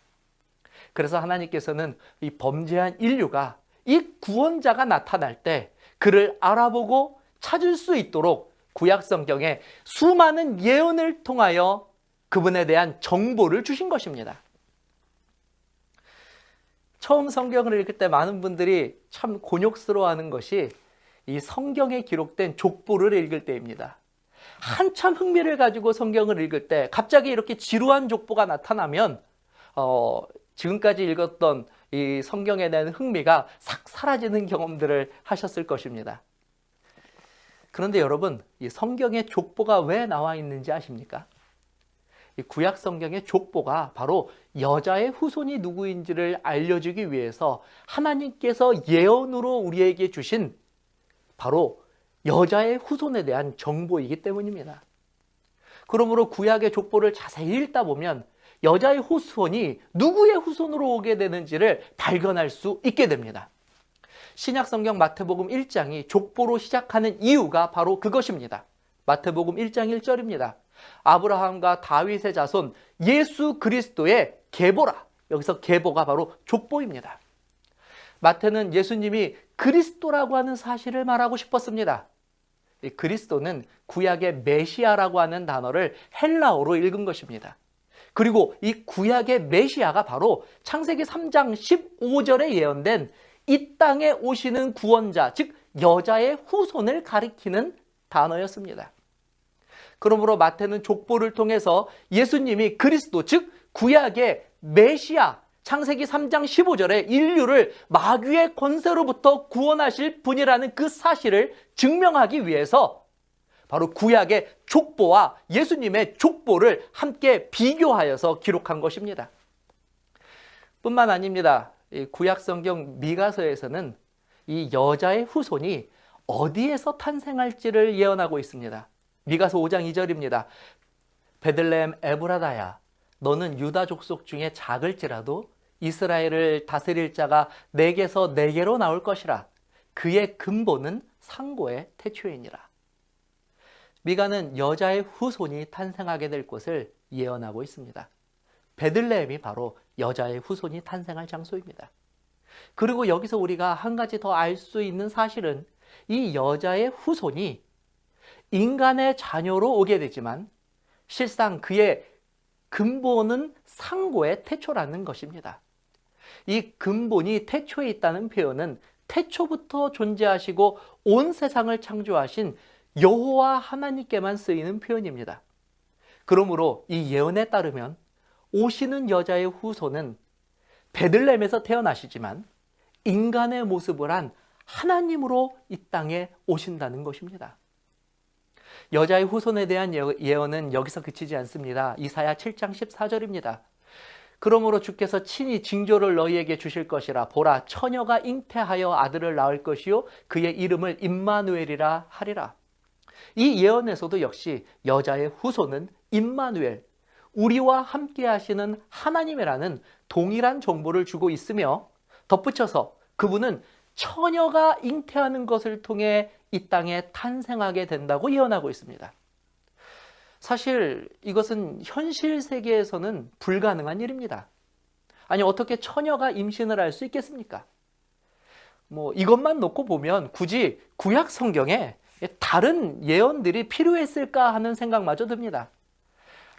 그래서 하나님께서는 이 범죄한 인류가 이 구원자가 나타날 때 그를 알아보고 찾을 수 있도록 구약 성경에 수많은 예언을 통하여 그분에 대한 정보를 주신 것입니다. 처음 성경을 읽을 때 많은 분들이 참 곤욕스러워하는 것이 이 성경에 기록된 족보를 읽을 때입니다. 한참 흥미를 가지고 성경을 읽을 때 갑자기 이렇게 지루한 족보가 나타나면 지금까지 읽었던 이 성경에 대한 흥미가 싹 사라지는 경험들을 하셨을 것입니다. 그런데 여러분, 이 성경에 족보가 왜 나와 있는지 아십니까? 이 구약 성경의 족보가 바로 여자의 후손이 누구인지를 알려주기 위해서 하나님께서 예언으로 우리에게 주신 바로 여자의 후손에 대한 정보이기 때문입니다. 그러므로 구약의 족보를 자세히 읽다 보면 여자의 후손이 누구의 후손으로 오게 되는지를 발견할 수 있게 됩니다. 신약 성경 마태복음 1장이 족보로 시작하는 이유가 바로 그것입니다. 마태복음 1장 1절입니다. 아브라함과 다윗의 자손 예수 그리스도의 계보라. 여기서 계보가 바로 족보입니다. 마태는 예수님이 그리스도라고 하는 사실을 말하고 싶었습니다. 이 그리스도는 구약의 메시아라고 하는 단어를 헬라어로 읽은 것입니다. 그리고 이 구약의 메시아가 바로 창세기 3장 15절에 예언된 이 땅에 오시는 구원자, 즉 여자의 후손을 가리키는 단어였습니다. 그러므로 마태는 족보를 통해서 예수님이 그리스도, 즉 구약의 메시아, 창세기 3장 15절에 인류를 마귀의 권세로부터 구원하실 분이라는 그 사실을 증명하기 위해서 바로 구약의 족보와 예수님의 족보를 함께 비교하여서 기록한 것입니다. 뿐만 아닙니다. 이 구약 성경 미가서에서는 이 여자의 후손이 어디에서 탄생할지를 예언하고 있습니다. 미가서 5장 2절입니다. 베들레헴 에브라다야, 너는 유다 족속 중에 작을지라도 이스라엘을 다스릴 자가 내게서 내게로 나올 것이라. 그의 근본은 상고의 태초이니라. 미가는 여자의 후손이 탄생하게 될 것을 예언하고 있습니다. 베들레헴이 바로 여자의 후손이 탄생할 장소입니다. 그리고 여기서 우리가 한 가지 더 알 수 있는 사실은 이 여자의 후손이 인간의 자녀로 오게 되지만 실상 그의 근본은 상고의 태초라는 것입니다. 이 근본이 태초에 있다는 표현은 태초부터 존재하시고 온 세상을 창조하신 여호와 하나님께만 쓰이는 표현입니다. 그러므로 이 예언에 따르면 오시는 여자의 후손은 베들레헴에서 태어나시지만 인간의 모습을 한 하나님으로 이 땅에 오신다는 것입니다. 여자의 후손에 대한 예언은 여기서 그치지 않습니다. 이사야 7장 14절입니다. 그러므로 주께서 친히 징조를 너희에게 주실 것이라. 보라, 처녀가 잉태하여 아들을 낳을 것이요 그의 이름을 임마누엘이라 하리라. 이 예언에서도 역시 여자의 후손은 임마누엘, 우리와 함께 하시는 하나님이라는 동일한 정보를 주고 있으며 덧붙여서 그분은 처녀가 잉태하는 것을 통해 이 땅에 탄생하게 된다고 예언하고 있습니다. 사실 이것은 현실 세계에서는 불가능한 일입니다. 아니, 어떻게 처녀가 임신을 할 수 있겠습니까? 이것만 놓고 보면 굳이 구약 성경에 다른 예언들이 필요했을까 하는 생각마저 듭니다.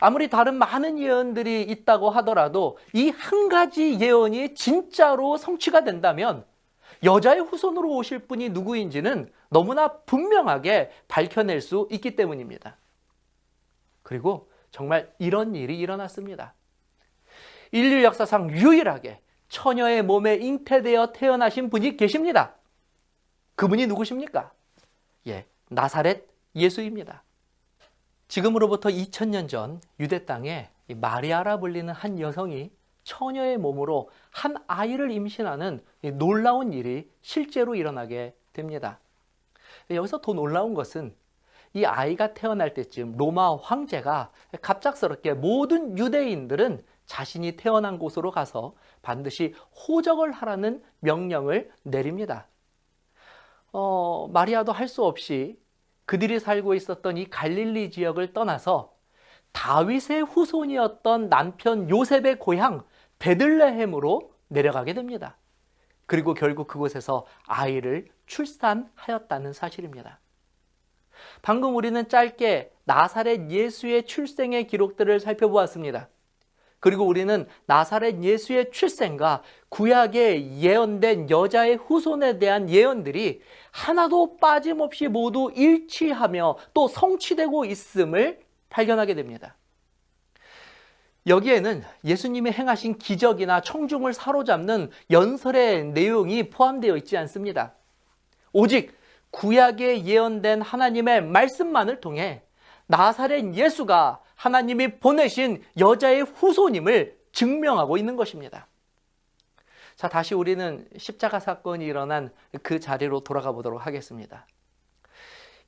아무리 다른 많은 예언들이 있다고 하더라도 이 한 가지 예언이 진짜로 성취가 된다면 여자의 후손으로 오실 분이 누구인지는 너무나 분명하게 밝혀낼 수 있기 때문입니다. 그리고 정말 이런 일이 일어났습니다. 인류 역사상 유일하게 처녀의 몸에 잉태되어 태어나신 분이 계십니다. 그분이 누구십니까? 나사렛 예수입니다. 지금으로부터 2000년 전 유대 땅에 마리아라 불리는 한 여성이 처녀의 몸으로 한 아이를 임신하는 놀라운 일이 실제로 일어나게 됩니다. 여기서 더 놀라운 것은 이 아이가 태어날 때쯤 로마 황제가 갑작스럽게 모든 유대인들은 자신이 태어난 곳으로 가서 반드시 호적을 하라는 명령을 내립니다. 마리아도 할 수 없이 그들이 살고 있었던 이 갈릴리 지역을 떠나서 다윗의 후손이었던 남편 요셉의 고향 베들레헴으로 내려가게 됩니다. 그리고 결국 그곳에서 아이를 출산하였다는 사실입니다. 방금 우리는 짧게 나사렛 예수의 출생의 기록들을 살펴보았습니다. 그리고 우리는 나사렛 예수의 출생과 구약에 예언된 여자의 후손에 대한 예언들이 하나도 빠짐없이 모두 일치하며 또 성취되고 있음을 발견하게 됩니다. 여기에는 예수님이 행하신 기적이나 청중을 사로잡는 연설의 내용이 포함되어 있지 않습니다. 오직 구약에 예언된 하나님의 말씀만을 통해 나사렛 예수가 하나님이 보내신 여자의 후손임을 증명하고 있는 것입니다. 자, 다시 우리는 십자가 사건이 일어난 그 자리로 돌아가 보도록 하겠습니다.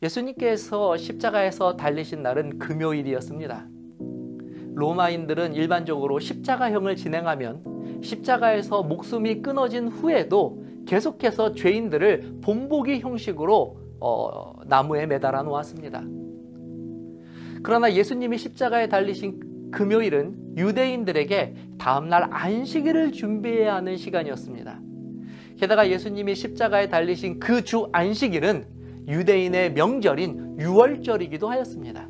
예수님께서 십자가에서 달리신 날은 금요일이었습니다. 로마인들은 일반적으로 십자가형을 진행하면 십자가에서 목숨이 끊어진 후에도 계속해서 죄인들을 본보기 형식으로 나무에 매달아 놓았습니다. 그러나 예수님이 십자가에 달리신 금요일은 유대인들에게 다음날 안식일을 준비해야 하는 시간이었습니다. 게다가 예수님이 십자가에 달리신 그 주 안식일은 유대인의 명절인 유월절이기도 하였습니다.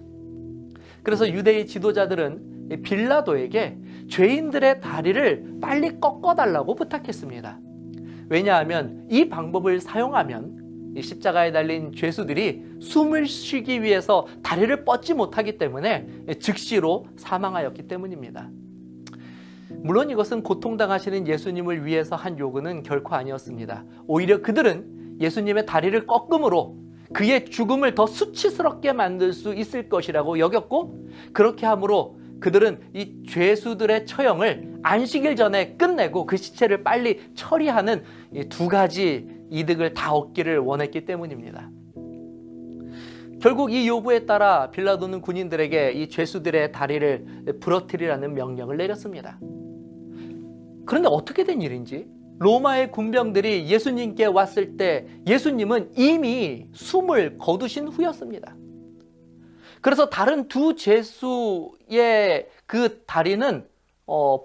그래서 유대의 지도자들은 빌라도에게 죄인들의 다리를 빨리 꺾어달라고 부탁했습니다. 왜냐하면 이 방법을 사용하면 십자가에 달린 죄수들이 숨을 쉬기 위해서 다리를 뻗지 못하기 때문에 즉시로 사망하였기 때문입니다. 물론 이것은 고통당하시는 예수님을 위해서 한 요구는 결코 아니었습니다. 오히려 그들은 예수님의 다리를 꺾음으로 그의 죽음을 더 수치스럽게 만들 수 있을 것이라고 여겼고, 그렇게 함으로 그들은 이 죄수들의 처형을 안식일 전에 끝내고 그 시체를 빨리 처리하는 이 두 가지 이득을 다 얻기를 원했기 때문입니다. 결국 이 요구에 따라 빌라도는 군인들에게 이 죄수들의 다리를 부러뜨리라는 명령을 내렸습니다. 그런데 어떻게 된 일인지 로마의 군병들이 예수님께 왔을 때 예수님은 이미 숨을 거두신 후였습니다. 그래서 다른 두 죄수의 그 다리는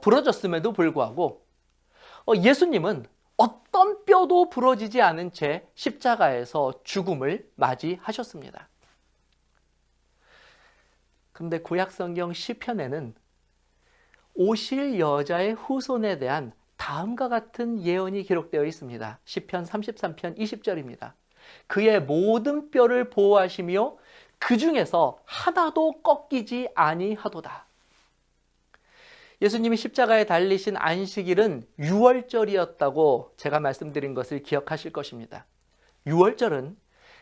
부러졌음에도 불구하고 예수님은 어떤 뼈도 부러지지 않은 채 십자가에서 죽음을 맞이하셨습니다. 그런데 구약성경 시편에는 오실 여자의 후손에 대한 다음과 같은 예언이 기록되어 있습니다. 시편 33편 20절입니다. 그의 모든 뼈를 보호하시며 그 중에서 하나도 꺾이지 아니하도다. 예수님이 십자가에 달리신 안식일은 유월절이었다고 제가 말씀드린 것을 기억하실 것입니다. 유월절은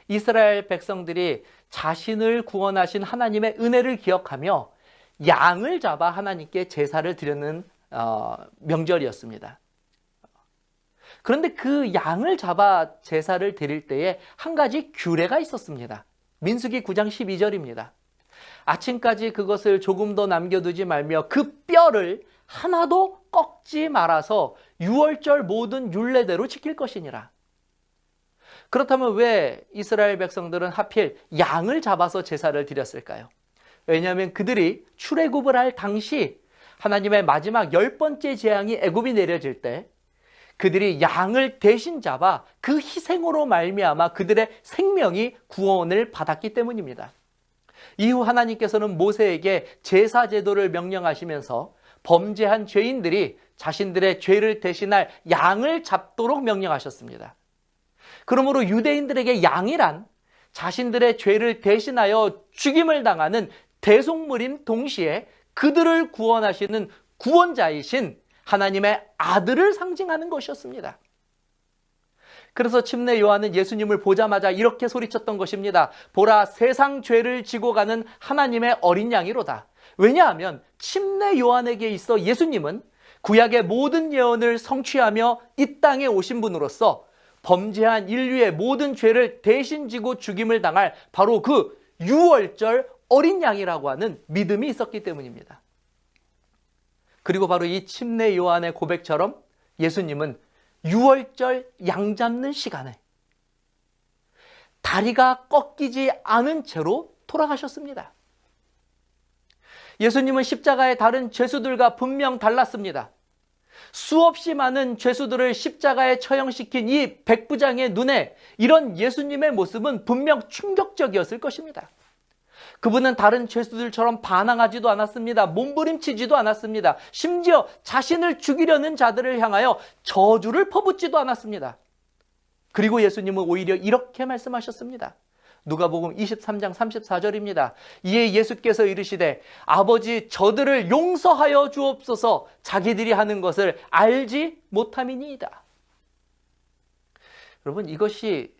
이스라엘 백성들이 자신을 구원하신 하나님의 은혜를 기억하며 양을 잡아 하나님께 제사를 드리는 명절이었습니다. 그런데 그 양을 잡아 제사를 드릴 때에 한 가지 규례가 있었습니다. 민수기 9장 12절입니다. 아침까지 그것을 조금 더 남겨두지 말며 그 뼈를 하나도 꺾지 말아서 유월절 모든 율례대로 지킬 것이니라. 그렇다면 왜 이스라엘 백성들은 하필 양을 잡아서 제사를 드렸을까요? 왜냐하면 그들이 출애굽을 할 당시 하나님의 마지막 10번째 재앙이 애굽이 내려질 때 그들이 양을 대신 잡아 그 희생으로 말미암아 그들의 생명이 구원을 받았기 때문입니다. 이후 하나님께서는 모세에게 제사 제도를 명령하시면서 범죄한 죄인들이 자신들의 죄를 대신할 양을 잡도록 명령하셨습니다. 그러므로 유대인들에게 양이란 자신들의 죄를 대신하여 죽임을 당하는 대속물인 동시에 그들을 구원하시는 구원자이신 하나님의 아들을 상징하는 것이었습니다. 그래서 침례 요한은 예수님을 보자마자 이렇게 소리쳤던 것입니다. 보라, 세상 죄를 지고 가는 하나님의 어린 양이로다. 왜냐하면 침례 요한에게 있어 예수님은 구약의 모든 예언을 성취하며 이 땅에 오신 분으로서 범죄한 인류의 모든 죄를 대신 지고 죽임을 당할 바로 그 유월절 어린 양이라고 하는 믿음이 있었기 때문입니다. 그리고 바로 이 침례 요한의 고백처럼 예수님은 유월절 양 잡는 시간에 다리가 꺾이지 않은 채로 돌아가셨습니다. 예수님은 십자가의 다른 죄수들과 분명 달랐습니다. 수없이 많은 죄수들을 십자가에 처형시킨 이 백부장의 눈에 이런 예수님의 모습은 분명 충격적이었을 것입니다. 그분은 다른 죄수들처럼 반항하지도 않았습니다. 몸부림치지도 않았습니다. 심지어 자신을 죽이려는 자들을 향하여 저주를 퍼붓지도 않았습니다. 그리고 예수님은 오히려 이렇게 말씀하셨습니다. 누가복음 23장 34절입니다. 이에 예수께서 이르시되 아버지 저들을 용서하여 주옵소서 자기들이 하는 것을 알지 못함이니이다. 여러분, 이것이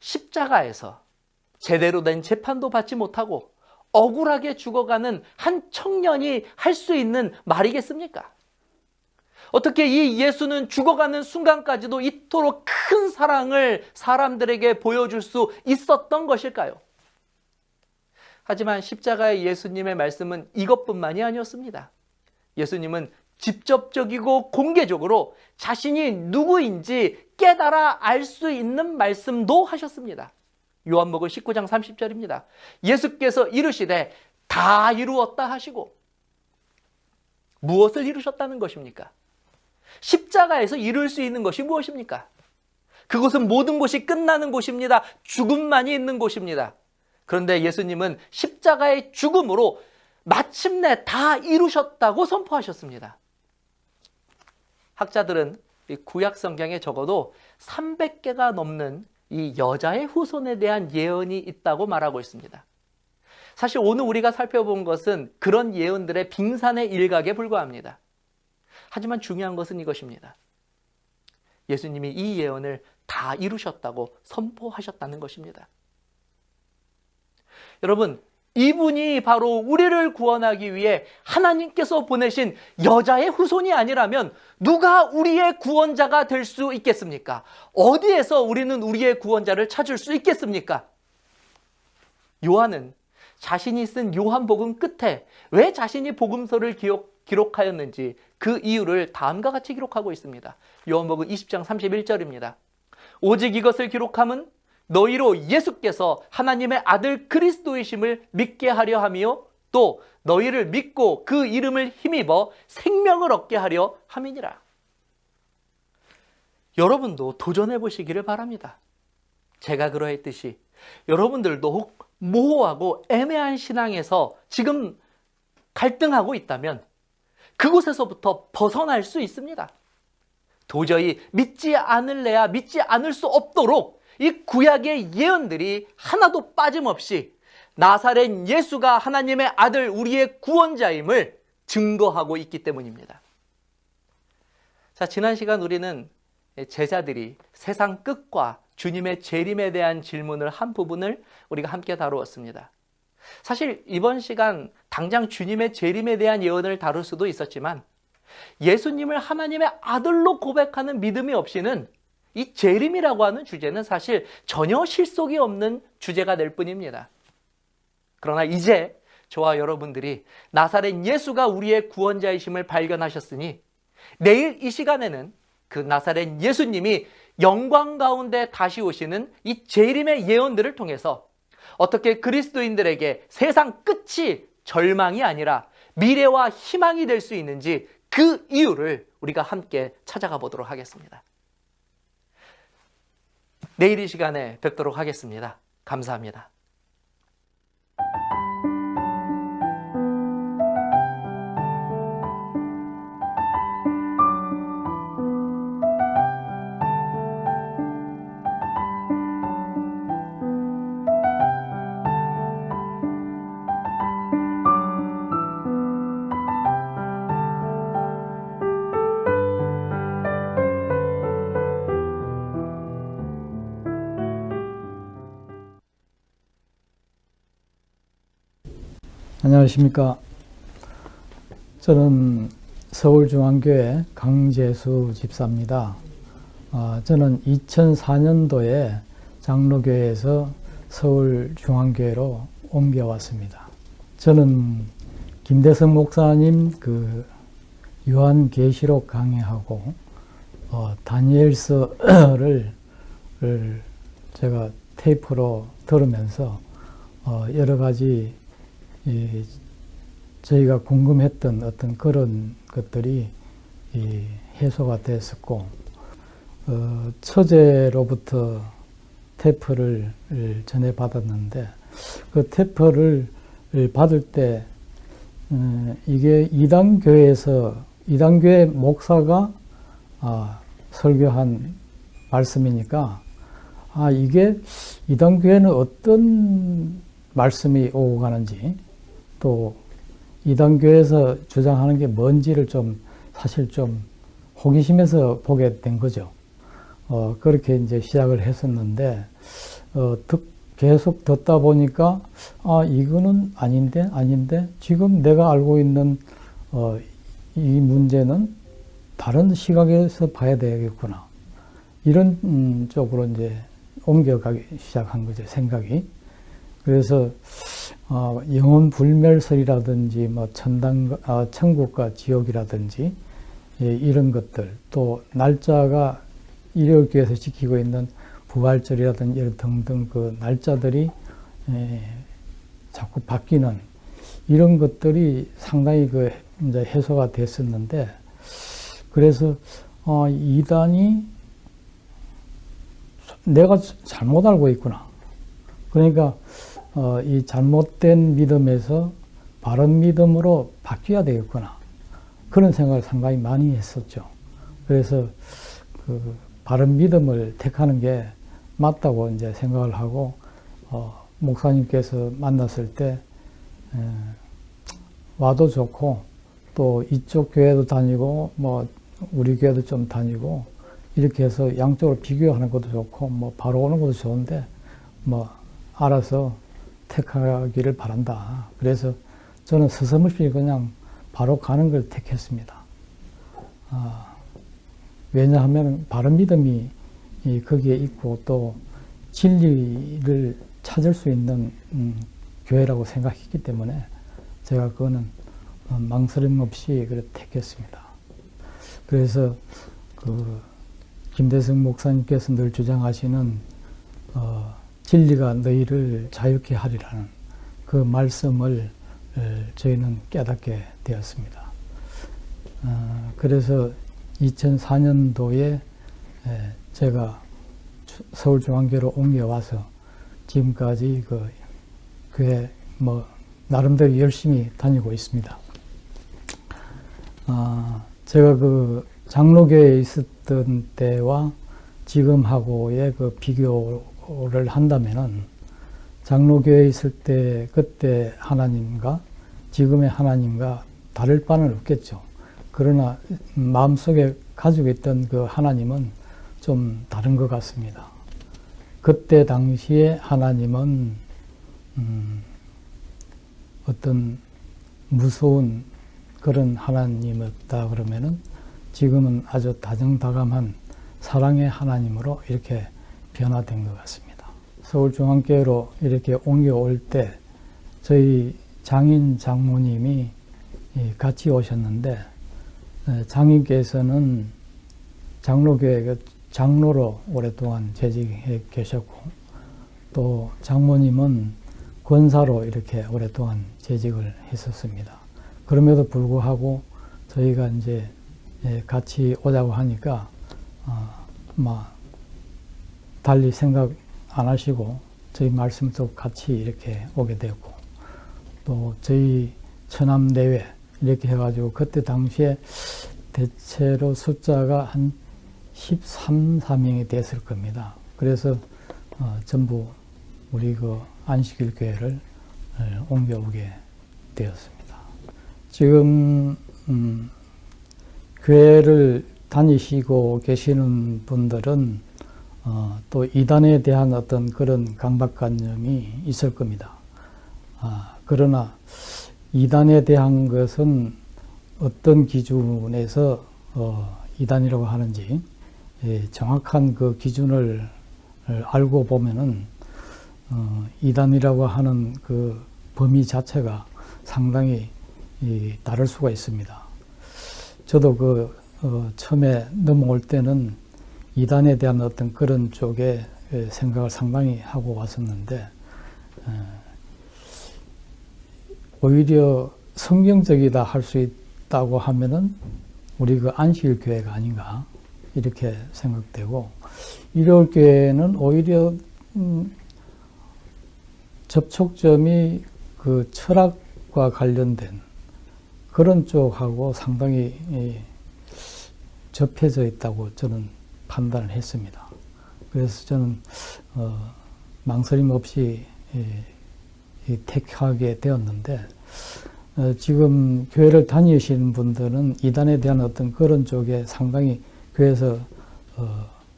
십자가에서 제대로 된 재판도 받지 못하고 억울하게 죽어가는 한 청년이 할 수 있는 말이겠습니까? 어떻게 이 예수는 죽어가는 순간까지도 이토록 큰 사랑을 사람들에게 보여줄 수 있었던 것일까요? 하지만 십자가의 예수님의 말씀은 이것뿐만이 아니었습니다. 예수님은 직접적이고 공개적으로 자신이 누구인지 깨달아 알 수 있는 말씀도 하셨습니다. 요한복음 19장 30절입니다. 예수께서 이르시되 다 이루었다 하시고 무엇을 이루셨다는 것입니까? 십자가에서 이룰 수 있는 것이 무엇입니까? 그곳은 모든 것이 끝나는 곳입니다. 죽음만이 있는 곳입니다. 그런데 예수님은 십자가의 죽음으로 마침내 다 이루셨다고 선포하셨습니다. 학자들은 이 구약 성경에 적어도 300개가 넘는 이 여자의 후손에 대한 예언이 있다고 말하고 있습니다. 사실 오늘 우리가 살펴본 것은 그런 예언들의 빙산의 일각에 불과합니다. 하지만 중요한 것은 이것입니다. 예수님이 이 예언을 다 이루셨다고 선포하셨다는 것입니다. 여러분, 이분이 바로 우리를 구원하기 위해 하나님께서 보내신 여자의 후손이 아니라면 누가 우리의 구원자가 될 수 있겠습니까? 어디에서 우리는 우리의 구원자를 찾을 수 있겠습니까? 요한은 자신이 쓴 요한복음 끝에 왜 자신이 복음서를 기록하였는지 그 이유를 다음과 같이 기록하고 있습니다. 요한복음 20장 31절입니다. 오직 이것을 기록함은 너희로 예수께서 하나님의 아들 그리스도이심을 믿게 하려 함이요 또 너희를 믿고 그 이름을 힘입어 생명을 얻게 하려 함이니라. 여러분도 도전해 보시기를 바랍니다. 제가 그러했듯이 여러분들도 모호하고 애매한 신앙에서 지금 갈등하고 있다면 그곳에서부터 벗어날 수 있습니다. 도저히 믿지 않을래야 믿지 않을 수 없도록 이 구약의 예언들이 하나도 빠짐없이 나사렛 예수가 하나님의 아들 우리의 구원자임을 증거하고 있기 때문입니다. 자, 지난 시간 우리는 제자들이 세상 끝과 주님의 재림에 대한 질문을 한 부분을 우리가 함께 다루었습니다. 사실 이번 시간 당장 주님의 재림에 대한 예언을 다룰 수도 있었지만 예수님을 하나님의 아들로 고백하는 믿음이 없이는 이 재림이라고 하는 주제는 사실 전혀 실속이 없는 주제가 될 뿐입니다. 그러나 이제 저와 여러분들이 나사렛 예수가 우리의 구원자이심을 발견하셨으니 내일 이 시간에는 그 나사렛 예수님이 영광 가운데 다시 오시는 이 재림의 예언들을 통해서 어떻게 그리스도인들에게 세상 끝이 절망이 아니라 미래와 희망이 될 수 있는지 그 이유를 우리가 함께 찾아가 보도록 하겠습니다. 내일 이 시간에 뵙도록 하겠습니다. 감사합니다. 안녕하십니까. 저는 서울중앙교회 강재수 집사입니다. 저는 2004년도에 장로교회에서 서울중앙교회로 옮겨왔습니다. 저는 김대성 목사님 그 요한계시록 강해하고 다니엘서를 제가 테이프로 들으면서 여러 가지 저희가 궁금했던 어떤 그런 것들이 해소가 됐었고, 처제로부터 테이프를 전해받았는데 그 테이프를 받을 때 이게 이단교회 목사가 설교한 말씀이니까 이게 이단교회는 어떤 말씀이 오고 가는지 또 이단교회에서 주장하는 게 뭔지를 사실 좀 호기심에서 보게 된 거죠. 그렇게 이제 시작을 했었는데, 계속 듣다 보니까, 이거는 아닌데, 지금 내가 알고 있는, 이 문제는 다른 시각에서 봐야 되겠구나. 이런 쪽으로 이제 옮겨가기 시작한 거죠, 생각이. 그래서 영혼 불멸설이라든지 뭐 천국과 지옥이라든지 이런 것들, 또 날짜가 일요일교회에서 지키고 있는 부활절이라든지 이런 등등 그 날짜들이 자꾸 바뀌는 이런 것들이 상당히 그 이제 해소가 됐었는데, 그래서 이단이 내가 잘못 알고 있구나. 그러니까 이 잘못된 믿음에서 바른 믿음으로 바뀌어야 되겠구나. 그런 생각을 상당히 많이 했었죠. 그래서 그 바른 믿음을 택하는 게 맞다고 이제 생각을 하고, 목사님께서 만났을 때 와도 좋고, 또 이쪽 교회도 다니고, 뭐 우리 교회도 좀 다니고, 이렇게 해서 양쪽으로 비교하는 것도 좋고, 뭐 바로 오는 것도 좋은데, 뭐 알아서 택하기를 바란다. 그래서 저는 서슴없이 그냥 바로 가는 걸 택했습니다. 왜냐하면 바른 믿음이 거기에 있고 또 진리를 찾을 수 있는 교회라고 생각했기 때문에 제가 그거는 망설임 없이 그래 택했습니다. 그래서 그 김대성 목사님께서 늘 주장하시는 진리가 너희를 자유케 하리라는 그 말씀을 저희는 깨닫게 되었습니다. 그래서 2004년도에 제가 서울중앙교회로 옮겨와서 지금까지 그 교회 나름대로 열심히 다니고 있습니다. 제가 그 장로교회에 있었던 때와 지금하고의 그 비교를 한다면은 장로교회에 있을 때 그때 하나님과 지금의 하나님과 다를 바는 없겠죠. 그러나 마음속에 가지고 있던 그 하나님은 좀 다른 것 같습니다. 그때 당시에 하나님은 어떤 무서운 그런 하나님이었다 그러면은 지금은 아주 다정다감한 사랑의 하나님으로 이렇게 변화된 것 같습니다. 서울중앙교회로 이렇게 옮겨올 때 저희 장인 장모님이 같이 오셨는데 장인께서는 장로교회 장로로 오랫동안 재직해 계셨고 또 장모님은 권사로 이렇게 오랫동안 재직을 했었습니다. 그럼에도 불구하고 저희가 이제 같이 오자고 하니까 달리 생각 안 하시고 저희 말씀도 같이 이렇게 오게 되었고 또 저희 처남 내외 이렇게 해가지고 그때 당시에 대체로 숫자가 한 13, 14명이 됐을 겁니다. 그래서 전부 우리 그 안식일 교회를 옮겨오게 되었습니다. 지금 교회를 다니시고 계시는 분들은 또 이단에 대한 어떤 그런 강박관념이 있을 겁니다. 그러나 이단에 대한 것은 어떤 기준에서 이단이라고 하는지 정확한 그 기준을 알고 보면은 이단이라고 하는 그 범위 자체가 상당히 다를 수가 있습니다. 저도 그 처음에 넘어올 때는 이단에 대한 어떤 그런 쪽에 생각을 상당히 하고 왔었는데 오히려 성경적이다 할 수 있다고 하면은 우리 그 안식일 교회가 아닌가 이렇게 생각되고 일요일 교회는 오히려 접촉점이 그 철학과 관련된 그런 쪽하고 상당히 접해져 있다고 저는 판단을 했습니다. 그래서 저는 망설임 없이 택하게 되었는데 지금 교회를 다니시는 분들은 이단에 대한 어떤 그런 쪽에 상당히 교회에서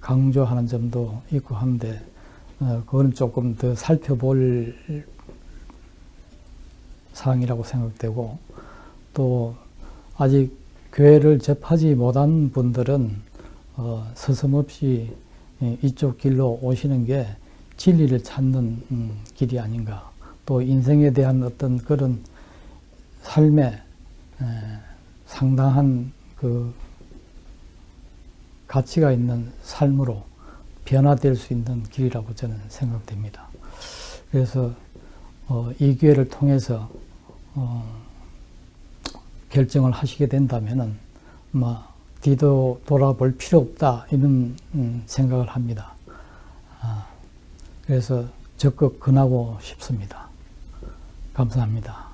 강조하는 점도 있고 한데 그거는 조금 더 살펴볼 사항이라고 생각되고 또 아직 교회를 접하지 못한 분들은 서슴없이 이쪽 길로 오시는 게 진리를 찾는 길이 아닌가. 또 인생에 대한 어떤 그런 삶에 상당한 그 가치가 있는 삶으로 변화될 수 있는 길이라고 저는 생각됩니다. 그래서 이 기회를 통해서 결정을 하시게 된다면은 뒤도 돌아볼 필요 없다 이런 생각을 합니다. 그래서 적극 권하고 싶습니다. 감사합니다.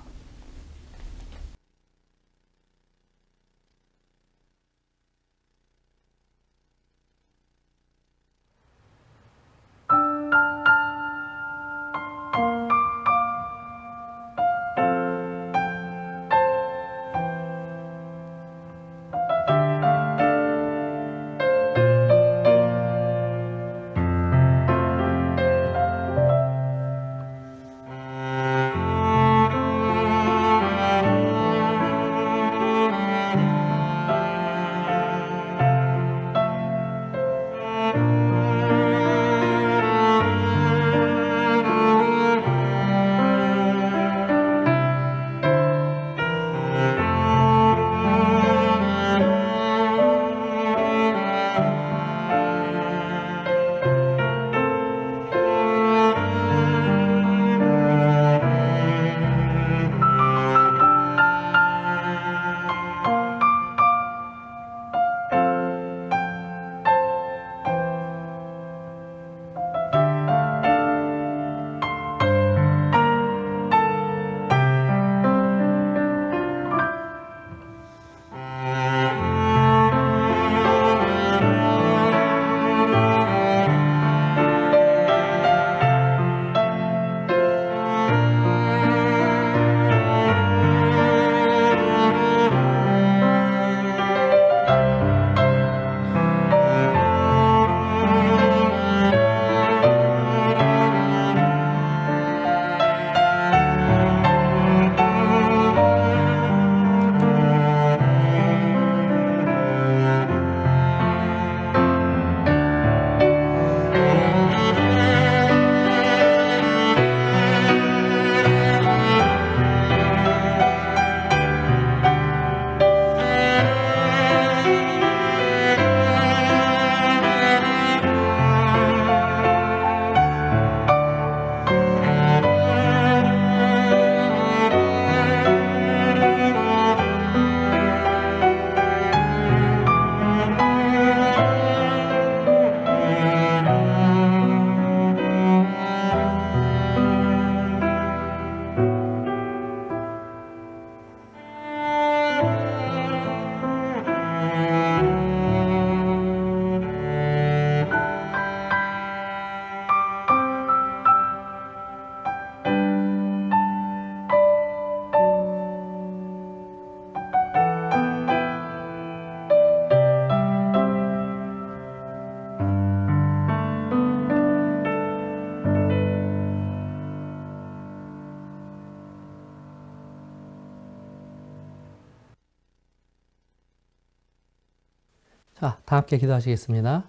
다 함께 기도하시겠습니다.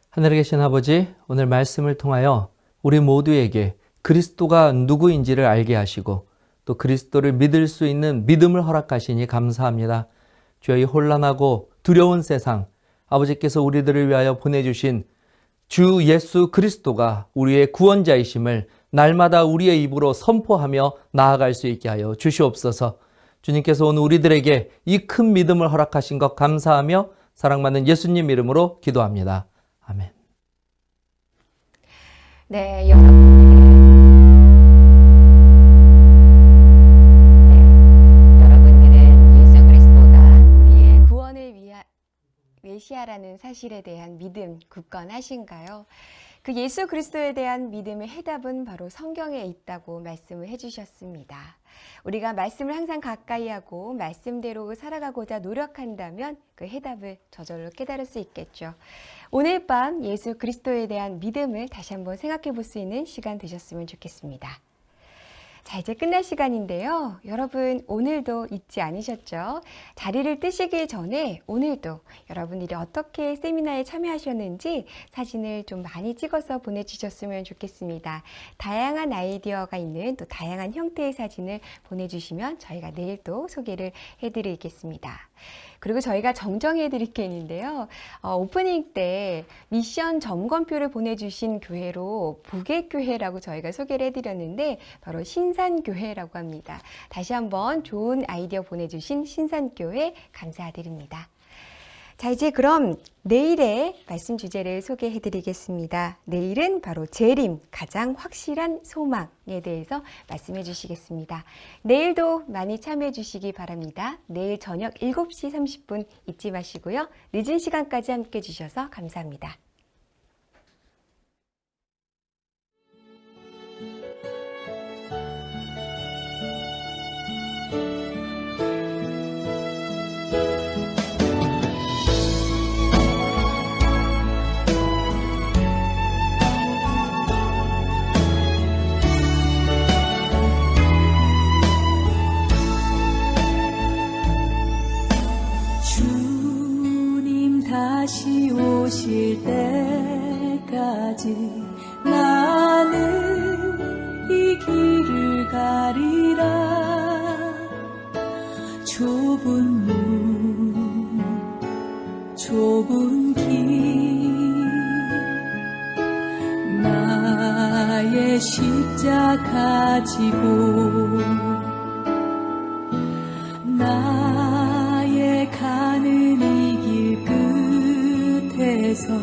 하늘에 계신 아버지, 오늘 말씀을 통하여 우리 모두에게 그리스도가 누구인지를 알게 하시고 또 그리스도를 믿을 수 있는 믿음을 허락하시니 감사합니다. 주여, 이 혼란하고 두려운 세상, 아버지께서 우리들을 위하여 보내주신 주 예수 그리스도가 우리의 구원자이심을 날마다 우리의 입으로 선포하며 나아갈 수 있게 하여 주시옵소서. 주님께서 오늘 우리들에게 이 큰 믿음을 허락하신 것 감사하며 사랑받는 예수님 이름으로 기도합니다. 아멘. 네, 여러분들은 예수 그리스도가 우리의 구원을 위한 메시아라는 사실에 대한 믿음 굳건하신가요? 그 예수 그리스도에 대한 믿음의 해답은 바로 성경에 있다고 말씀을 해주셨습니다. 우리가 말씀을 항상 가까이 하고 말씀대로 살아가고자 노력한다면 그 해답을 저절로 깨달을 수 있겠죠. 오늘 밤 예수 그리스도에 대한 믿음을 다시 한번 생각해 볼 수 있는 시간 되셨으면 좋겠습니다. 자, 이제 끝날 시간인데요. 여러분, 오늘도 잊지 않으셨죠? 자리를 뜨시기 전에 오늘도 여러분들이 어떻게 세미나에 참여하셨는지 사진을 좀 많이 찍어서 보내주셨으면 좋겠습니다. 다양한 아이디어가 있는 또 다양한 형태의 사진을 보내주시면 저희가 내일 또 소개를 해드리겠습니다. 그리고 저희가 정정해 드릴 게 있는데요. 오프닝 때 미션 점검표를 보내주신 교회로 부객교회라고 저희가 소개를 해드렸는데 바로 신산교회라고 합니다. 다시 한번 좋은 아이디어 보내주신 신산교회 감사드립니다. 자, 이제 그럼 내일의 말씀 주제를 소개해 드리겠습니다. 내일은 바로 재림, 가장 확실한 소망에 대해서 말씀해 주시겠습니다. 내일도 많이 참여해 주시기 바랍니다. 내일 저녁 7시 30분 잊지 마시고요. 늦은 시간까지 함께 해 주셔서 감사합니다. 다시 오실 때까지 나는 이 길을 가리라. 좁은 문, 좁은 길, 나의 십자가 지고 나의 가는 이 길 끝에서